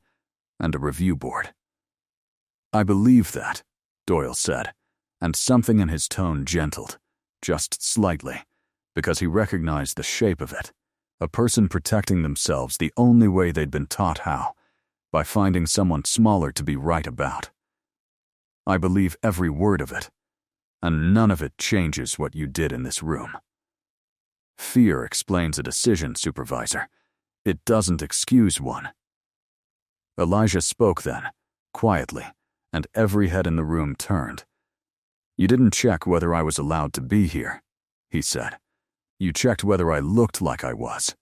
and a review board." "I believe that," Doyle said, and something in his tone gentled, just slightly, because he recognized the shape of it. A person protecting themselves the only way they'd been taught how, by finding someone smaller to be right about. "I believe every word of it, and none of it changes what you did in this room. Fear explains a decision, Supervisor. It doesn't excuse one." Elijah spoke then, quietly, and every head in the room turned. "You didn't check whether I was allowed to be here," he said. "You checked whether I looked like I was.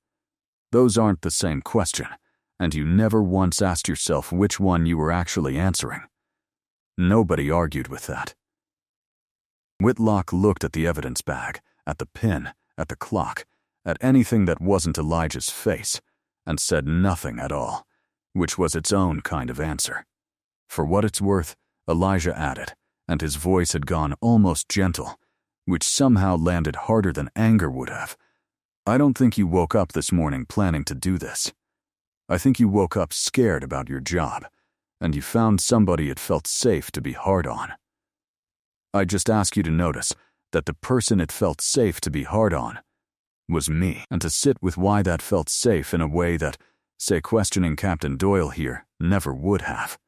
Those aren't the same question, and you never once asked yourself which one you were actually answering. Nobody argued with that." Whitlock looked at the evidence bag, at the pin, at the clock, at anything that wasn't Elijah's face, and said nothing at all, which was its own kind of answer. For what it's worth, Elijah added, and his voice had gone almost gentle, which somehow landed harder than anger would have. "I don't think you woke up this morning planning to do this. I think you woke up scared about your job, and you found somebody it felt safe to be hard on. I just ask you to notice that the person it felt safe to be hard on was me, and to sit with why that felt safe in a way that, say, questioning Captain Doyle here never would have."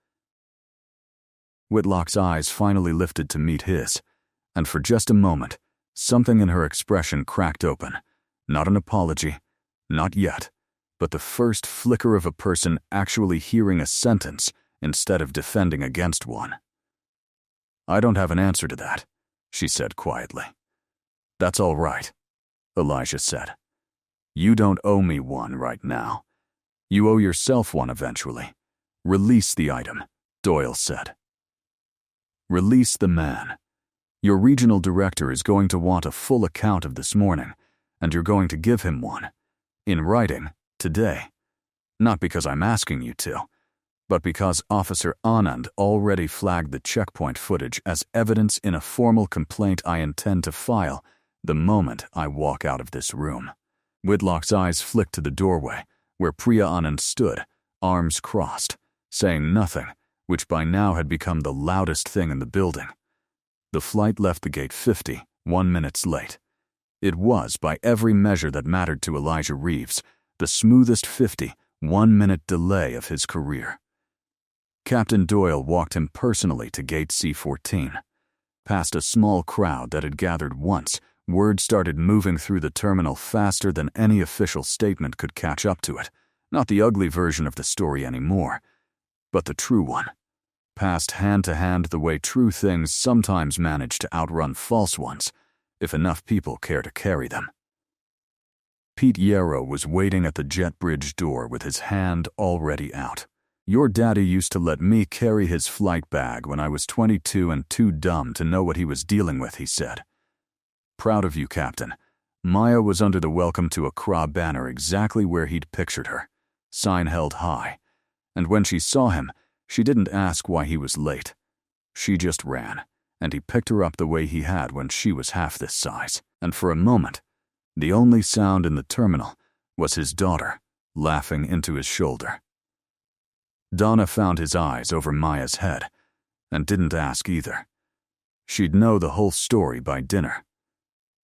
Whitlock's eyes finally lifted to meet his, and for just a moment, something in her expression cracked open. Not an apology, not yet, but the first flicker of a person actually hearing a sentence instead of defending against one. "I don't have an answer to that," she said quietly. "That's all right. Elijah said. You don't owe me one right now. You owe yourself one eventually. Release the item, Doyle said. Release the man. Your regional director is going to want a full account of this morning, and you're going to give him one. In writing, today. Not because I'm asking you to, but because Officer Anand already flagged the checkpoint footage as evidence in a formal complaint I intend to file the moment I walk out of this room. Whitlock's eyes flicked to the doorway, where Priya Anand stood, arms crossed, saying nothing, which by now had become the loudest thing in the building. The flight left the gate 51 minutes late. It was, by every measure that mattered to Elijah Reeves, the smoothest 51-minute delay of his career. Captain Doyle walked him personally to gate C14. Past a small crowd that had gathered once, word started moving through the terminal faster than any official statement could catch up to it. Not the ugly version of the story anymore, but the true one. Passed hand to hand the way true things sometimes manage to outrun false ones, if enough people care to carry them. Pete Yarrow was waiting at the jet bridge door with his hand already out. Your daddy used to let me carry his flight bag when I was 22 and too dumb to know what he was dealing with, he said. Proud of you, Captain. Maya was under the Welcome to Accra banner exactly where he'd pictured her, sign held high, and when she saw him, she didn't ask why he was late. She just ran, and he picked her up the way he had when she was half this size, and for a moment, the only sound in the terminal was his daughter laughing into his shoulder. Donna found his eyes over Maya's head, and didn't ask either. She'd know the whole story by dinner.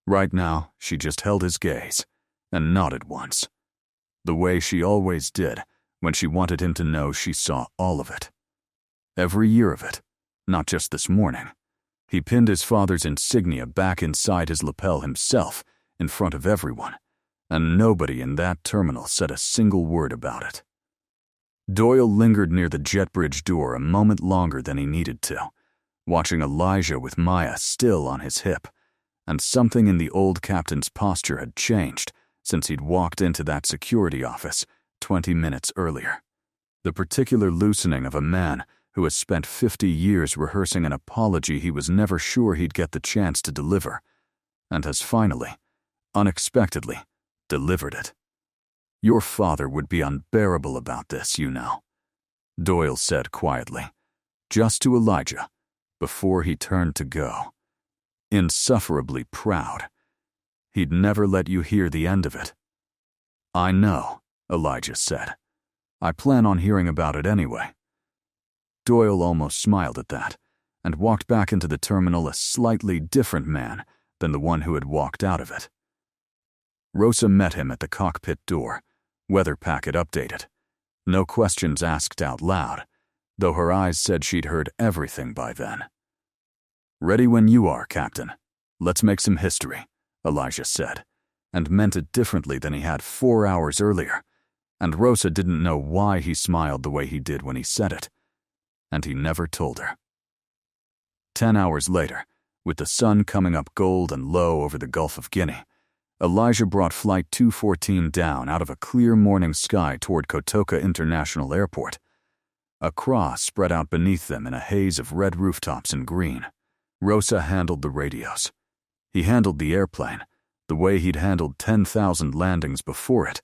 Right now, she just held his gaze and nodded once, the way she always did when she wanted him to know she saw all of it. Every year of it, not just this morning. He pinned his father's insignia back inside his lapel himself in front of everyone, and nobody in that terminal said a single word about it. Doyle lingered near the jet bridge door a moment longer than he needed to, watching Elijah with Maya still on his hip, and something in the old captain's posture had changed since he'd walked into that security office 20 minutes earlier. The particular loosening of a man who has spent 50 years rehearsing an apology he was never sure he'd get the chance to deliver, and has finally, unexpectedly, delivered it. Your father would be unbearable about this, you know, Doyle said quietly, just to Elijah, before he turned to go. Insufferably proud. He'd never let you hear the end of it. I know, Elijah said. I plan on hearing about it anyway. Doyle almost smiled at that, and walked back into the terminal a slightly different man than the one who had walked out of it. Rosa met him at the cockpit door, weather packet updated. No questions asked out loud, though her eyes said she'd heard everything by then. Ready when you are, Captain. Let's make some history, Elijah said, and meant it differently than he had 4 hours earlier, and Rosa didn't know why he smiled the way he did when he said it, and he never told her. 10 hours later, with the sun coming up gold and low over the Gulf of Guinea, Elijah brought Flight 214 down out of a clear morning sky toward Kotoka International Airport. Accra spread out beneath them in a haze of red rooftops and green. Rosa handled the radios. He handled the airplane, the way he'd handled 10,000 landings before it,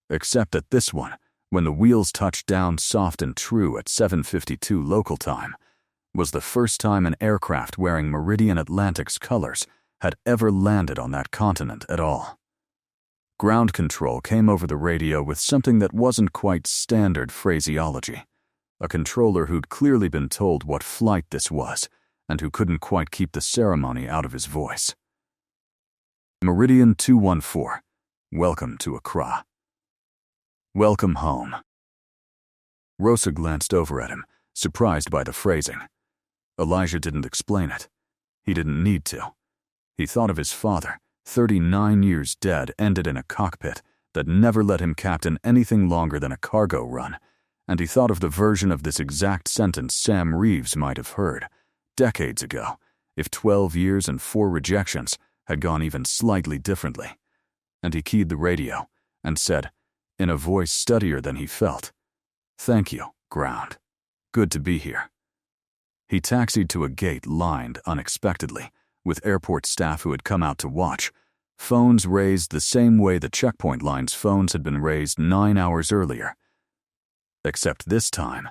except that this one, when the wheels touched down soft and true at 7:52 local time, was the first time an aircraft wearing Meridian Atlantic's colors had ever landed on that continent at all. Ground control came over the radio with something that wasn't quite standard phraseology, a controller who'd clearly been told what flight this was, and who couldn't quite keep the ceremony out of his voice. Meridian 214, welcome to Accra. Welcome home. Rosa glanced over at him, surprised by the phrasing. Elijah didn't explain it. He didn't need to. He thought of his father, 39 years dead, ended in a cockpit that never let him captain anything longer than a cargo run, and he thought of the version of this exact sentence Sam Reeves might have heard decades ago, if 12 years and 4 rejections had gone even slightly differently. and he keyed the radio and said, in a voice steadier than he felt, "Thank you, ground. Good to be here." He taxied to a gate lined, unexpectedly, with airport staff who had come out to watch, phones raised the same way the checkpoint line's phones had been raised 9 hours earlier. Except this time,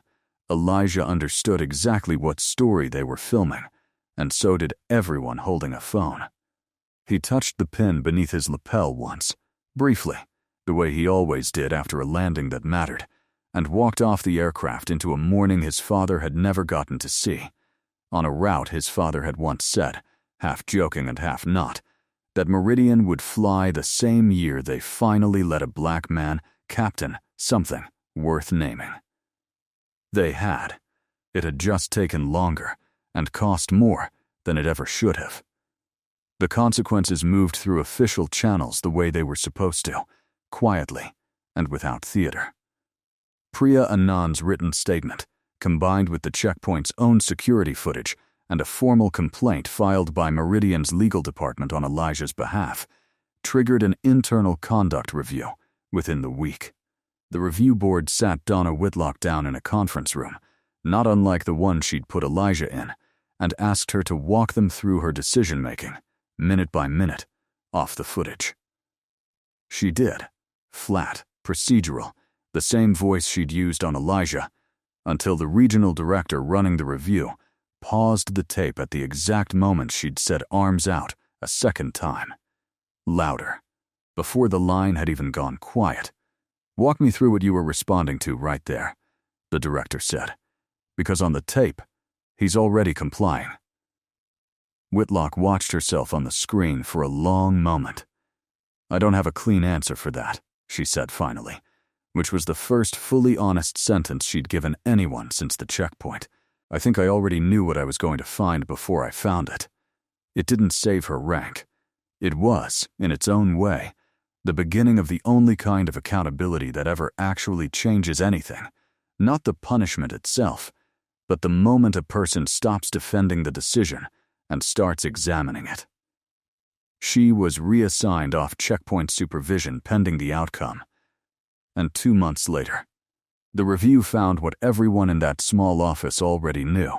Elijah understood exactly what story they were filming, and so did everyone holding a phone. He touched the pin beneath his lapel once, briefly, the way he always did after a landing that mattered, and walked off the aircraft into a morning his father had never gotten to see. On a route his father had once said, half joking and half not, that Meridian would fly the same year they finally let a black man captain something worth naming. They had. It had just taken longer and cost more than it ever should have. The consequences moved through official channels the way they were supposed to, quietly and without theater. Priya Anand's written statement, combined with the checkpoint's own security footage and a formal complaint filed by Meridian's legal department on Elijah's behalf, triggered an internal conduct review within the week. The review board sat Donna Whitlock down in a conference room, not unlike the one she'd put Elijah in, and asked her to walk them through her decision-making, minute by minute, off the footage. She did, flat, procedural, the same voice she'd used on Elijah, until the regional director running the review paused the tape at the exact moment she'd said "arms out" a second time. Louder, before the line had even gone quiet. "Walk me through what you were responding to right there," the director said, "because on the tape, he's already complying." Whitlock watched herself on the screen for a long moment. "I don't have a clean answer for that," she said finally, which was the first fully honest sentence she'd given anyone since the checkpoint. "I think I already knew what I was going to find before I found it." It didn't save her rank. It was, in its own way, the beginning of the only kind of accountability that ever actually changes anything, not the punishment itself, but the moment a person stops defending the decision and starts examining it. She was reassigned off checkpoint supervision pending the outcome. And 2 months later, the review found what everyone in that small office already knew,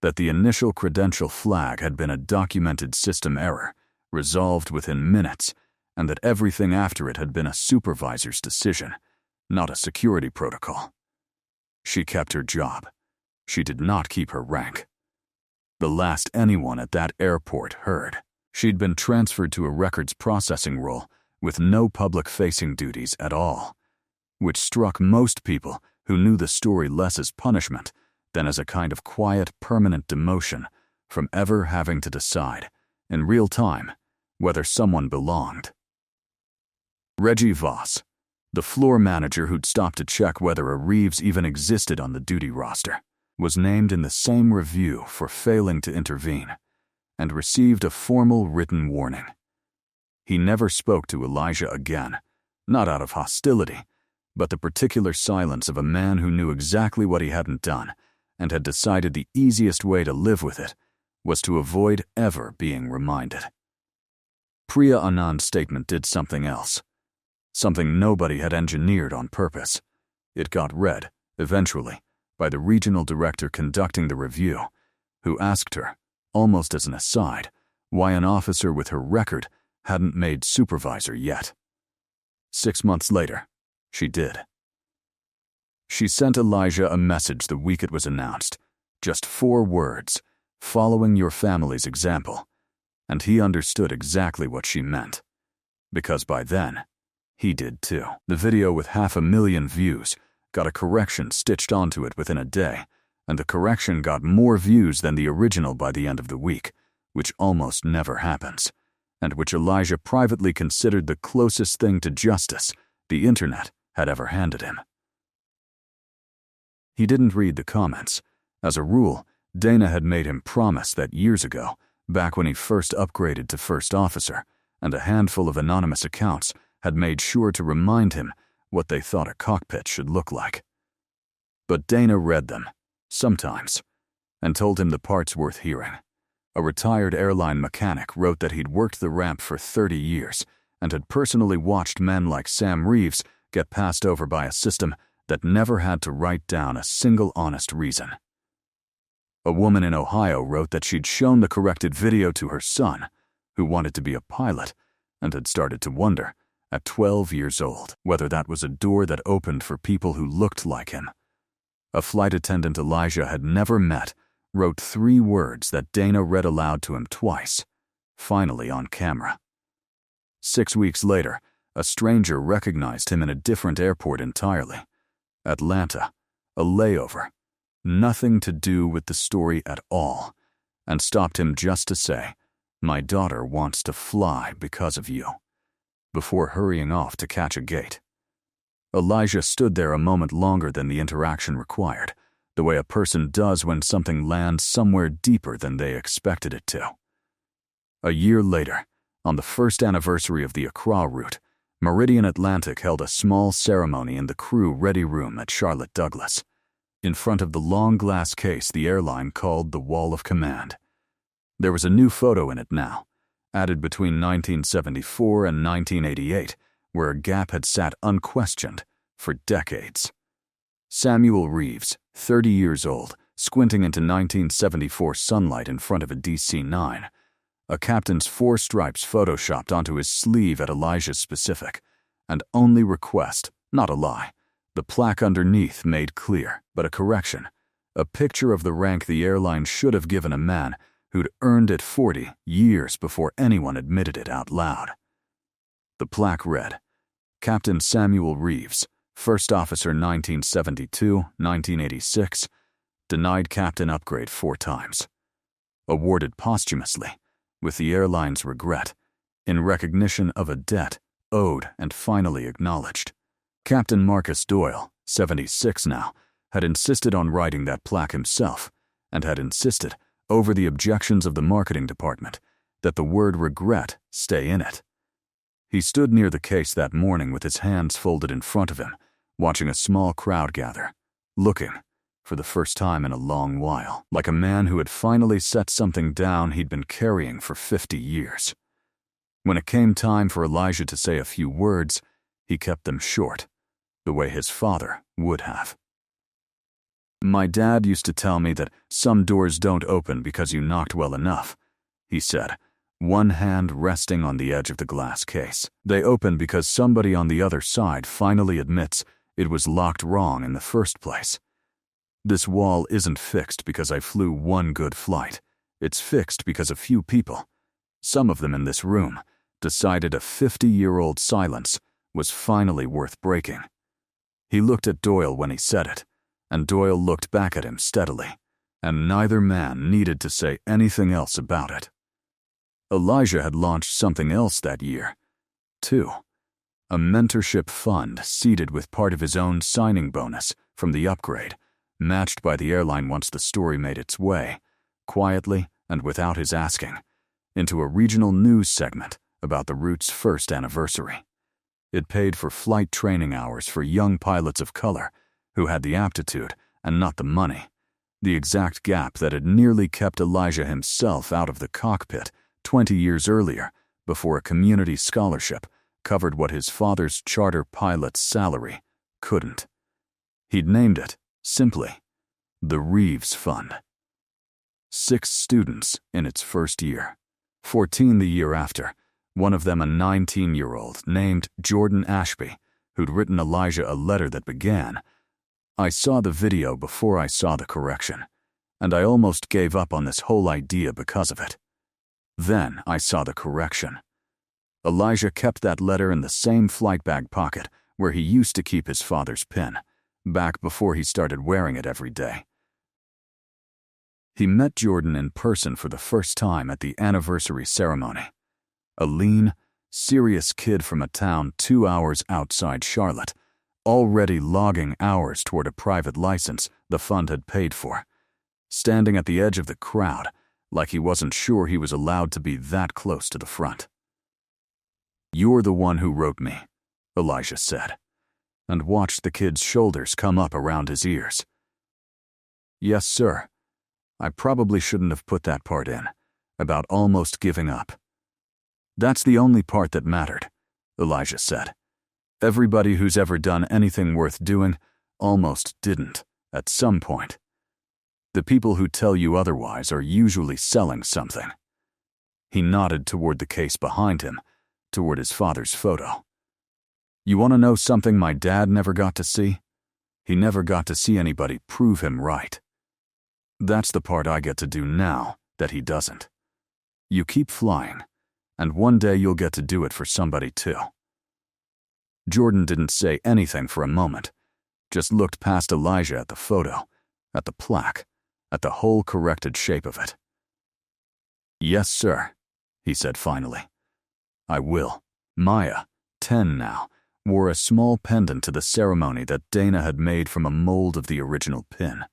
that the initial credential flag had been a documented system error, resolved within minutes, and that everything after it had been a supervisor's decision, not a security protocol. She kept her job. She did not keep her rank. The last anyone at that airport heard, she'd been transferred to a records processing role with no public-facing duties at all, which struck most people who knew the story less as punishment than as a kind of quiet, permanent demotion from ever having to decide, in real time, whether someone belonged. Reggie Voss, the floor manager who'd stopped to check whether a Reeves even existed on the duty roster, was named in the same review for failing to intervene, and received a formal written warning. He never spoke to Elijah again, not out of hostility, but the particular silence of a man who knew exactly what he hadn't done and had decided the easiest way to live with it was to avoid ever being reminded. Priya Anand's statement did something else, something nobody had engineered on purpose. It got read, eventually, by the regional director conducting the review, who asked her, almost as an aside, why an officer with her record hadn't made supervisor yet. 6 months later, she did. She sent Elijah a message the week it was announced, just 4 words, "Following your family's example," and he understood exactly what she meant, because by then, he did too. The video with 500,000 views got a correction stitched onto it within a day, and the correction got more views than the original by the end of the week, which almost never happens, and which Elijah privately considered the closest thing to justice the internet had ever handed him. He didn't read the comments. As a rule, Dana had made him promise that years ago, back when he first upgraded to first officer, and a handful of anonymous accounts had made sure to remind him what they thought a cockpit should look like. But Dana read them, sometimes, and told him the part's worth hearing. A retired airline mechanic wrote that he'd worked the ramp for 30 years and had personally watched men like Sam Reeves get passed over by a system that never had to write down a single honest reason. A woman in Ohio wrote that she'd shown the corrected video to her son, who wanted to be a pilot, and had started to wonder, at 12 years old, whether that was a door that opened for people who looked like him. A flight attendant Elijah had never met wrote 3 words that Dana read aloud to him twice, finally on camera. 6 weeks later, a stranger recognized him in a different airport entirely. Atlanta, a layover, nothing to do with the story at all, and stopped him just to say, "My daughter wants to fly because of you," before hurrying off to catch a gate. Elijah stood there a moment longer than the interaction required, the way a person does when something lands somewhere deeper than they expected it to. A year later, on the first anniversary of the Accra route, Meridian Atlantic held a small ceremony in the crew ready room at Charlotte Douglas, in front of the long glass case the airline called the Wall of Command. There was a new photo in it now, added between 1974 and 1988, where a gap had sat unquestioned for decades. Samuel Reeves, 30 years old, squinting into 1974 sunlight in front of a DC-9, a captain's 4 stripes photoshopped onto his sleeve at Elijah's specific, and only request, not a lie. The plaque underneath made clear, but a correction, a picture of the rank the airline should have given a man who'd earned it 40 years before anyone admitted it out loud. The plaque read, Captain Samuel Reeves, First Officer 1972-1986, denied captain upgrade 4 times. Awarded posthumously, with the airline's regret, in recognition of a debt owed and finally acknowledged. Captain Marcus Doyle, 76 now, had insisted on writing that plaque himself, and had insisted, over the objections of the marketing department, that the word regret stay in it. He stood near the case that morning with his hands folded in front of him, watching a small crowd gather, looking, for the first time in a long while, like a man who had finally set something down he'd been carrying for 50 years. When it came time for Elijah to say a few words, he kept them short, the way his father would have. "My dad used to tell me that some doors don't open because you knocked well enough," he said, one hand resting on the edge of the glass case. "They open because somebody on the other side finally admits it was locked wrong in the first place. This wall isn't fixed because I flew one good flight. It's fixed because a few people, some of them in this room, decided a 50-year-old silence was finally worth breaking." He looked at Doyle when he said it, and Doyle looked back at him steadily, and neither man needed to say anything else about it. Elijah had launched something else that year, too. A mentorship fund seeded with part of his own signing bonus from the upgrade, matched by the airline once the story made its way, quietly and without his asking, into a regional news segment about the route's first anniversary. It paid for flight training hours for young pilots of color who had the aptitude and not the money, the exact gap that had nearly kept Elijah himself out of the cockpit 20 years earlier before a community scholarship covered what his father's charter pilot's salary couldn't. He'd named it, simply, the Reeves Fund. 6 students in its first year, 14 the year after, one of them a 19-year-old named Jordan Ashby, who'd written Elijah a letter that began, "I saw the video before I saw the correction, and I almost gave up on this whole idea because of it. Then I saw the correction." Elijah kept that letter in the same flight bag pocket where he used to keep his father's pin, back before he started wearing it every day. He met Jordan in person for the first time at the anniversary ceremony. A lean, serious kid from a town 2 hours outside Charlotte, already logging hours toward a private license the fund had paid for, standing at the edge of the crowd like he wasn't sure he was allowed to be that close to the front. "You're the one who wrote me," Elijah said, and watched the kid's shoulders come up around his ears. "Yes, sir. I probably shouldn't have put that part in, about almost giving up. That's the only part that mattered, Elijah said. Everybody who's ever done anything worth doing almost didn't, at some point. The people who tell you otherwise are usually selling something. He nodded toward the case behind him, toward his father's photo. You want to know something my dad never got to see? He never got to see anybody prove him right. That's the part I get to do now that he doesn't. You keep flying, and one day you'll get to do it for somebody too. Jordan didn't say anything for a moment, just looked past Elijah at the photo, at the plaque, at the whole corrected shape of it. Yes, sir, he said finally. I will. Maya, 10 now, wore a small pendant to the ceremony that Dana had made from a mold of the original pin.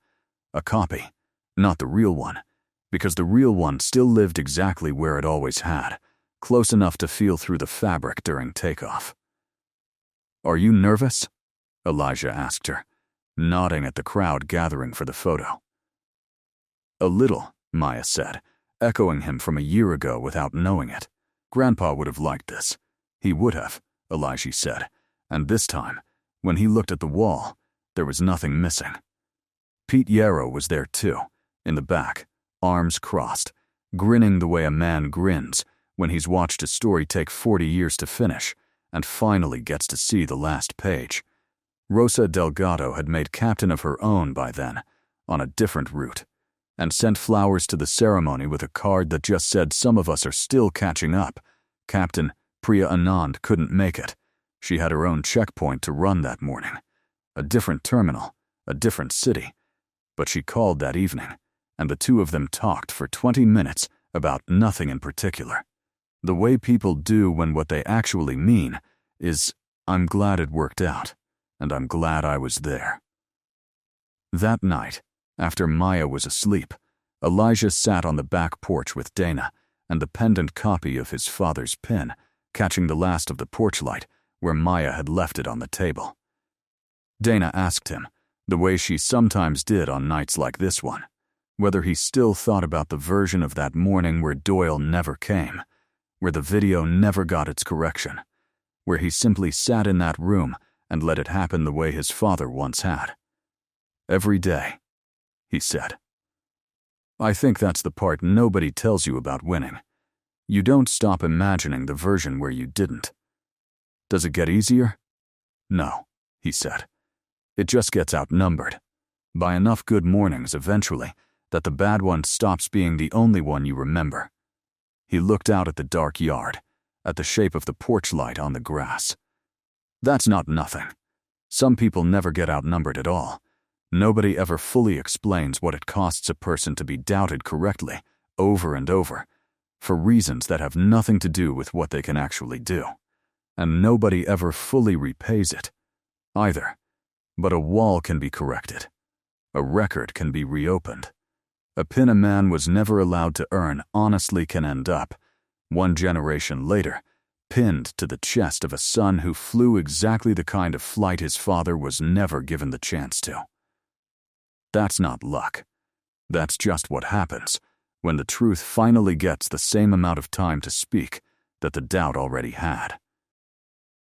A copy, not the real one, because the real one still lived exactly where it always had, close enough to feel through the fabric during takeoff. Are you nervous? Elijah asked her, nodding at the crowd gathering for the photo. A little, Maya said, echoing him from a year ago without knowing it. Grandpa would have liked this. He would have, Elijah said, and this time, when he looked at the wall, there was nothing missing. Pete Yarrow was there too, in the back, arms crossed, grinning the way a man grins when he's watched a story take 40 years to finish and finally gets to see the last page. Rosa Delgado had made captain of her own by then, on a different route, and sent flowers to the ceremony with a card that just said some of us are still catching up. Captain Priya Anand couldn't make it. She had her own checkpoint to run that morning. A different terminal, a different city. But she called that evening, and the two of them talked for 20 minutes about nothing in particular. The way people do when what they actually mean is, I'm glad it worked out, and I'm glad I was there. That night, after Maya was asleep, Elijah sat on the back porch with Dana and the pendant copy of his father's pin, catching the last of the porch light where Maya had left it on the table. Dana asked him, the way she sometimes did on nights like this one, whether he still thought about the version of that morning where Doyle never came, where the video never got its correction, where he simply sat in that room and let it happen the way his father once had. Every day, he said. I think that's the part nobody tells you about winning. You don't stop imagining the version where you didn't. Does it get easier? No, he said. It just gets outnumbered by enough good mornings eventually that the bad one stops being the only one you remember. He looked out at the dark yard, at the shape of the porch light on the grass. That's not nothing. Some people never get outnumbered at all. Nobody ever fully explains what it costs a person to be doubted correctly, over and over, for reasons that have nothing to do with what they can actually do. And nobody ever fully repays it, either. But a wall can be corrected. A record can be reopened. A pin a man was never allowed to earn honestly can end up, 1 generation later, pinned to the chest of a son who flew exactly the kind of flight his father was never given the chance to. That's not luck. That's just what happens when the truth finally gets the same amount of time to speak that the doubt already had.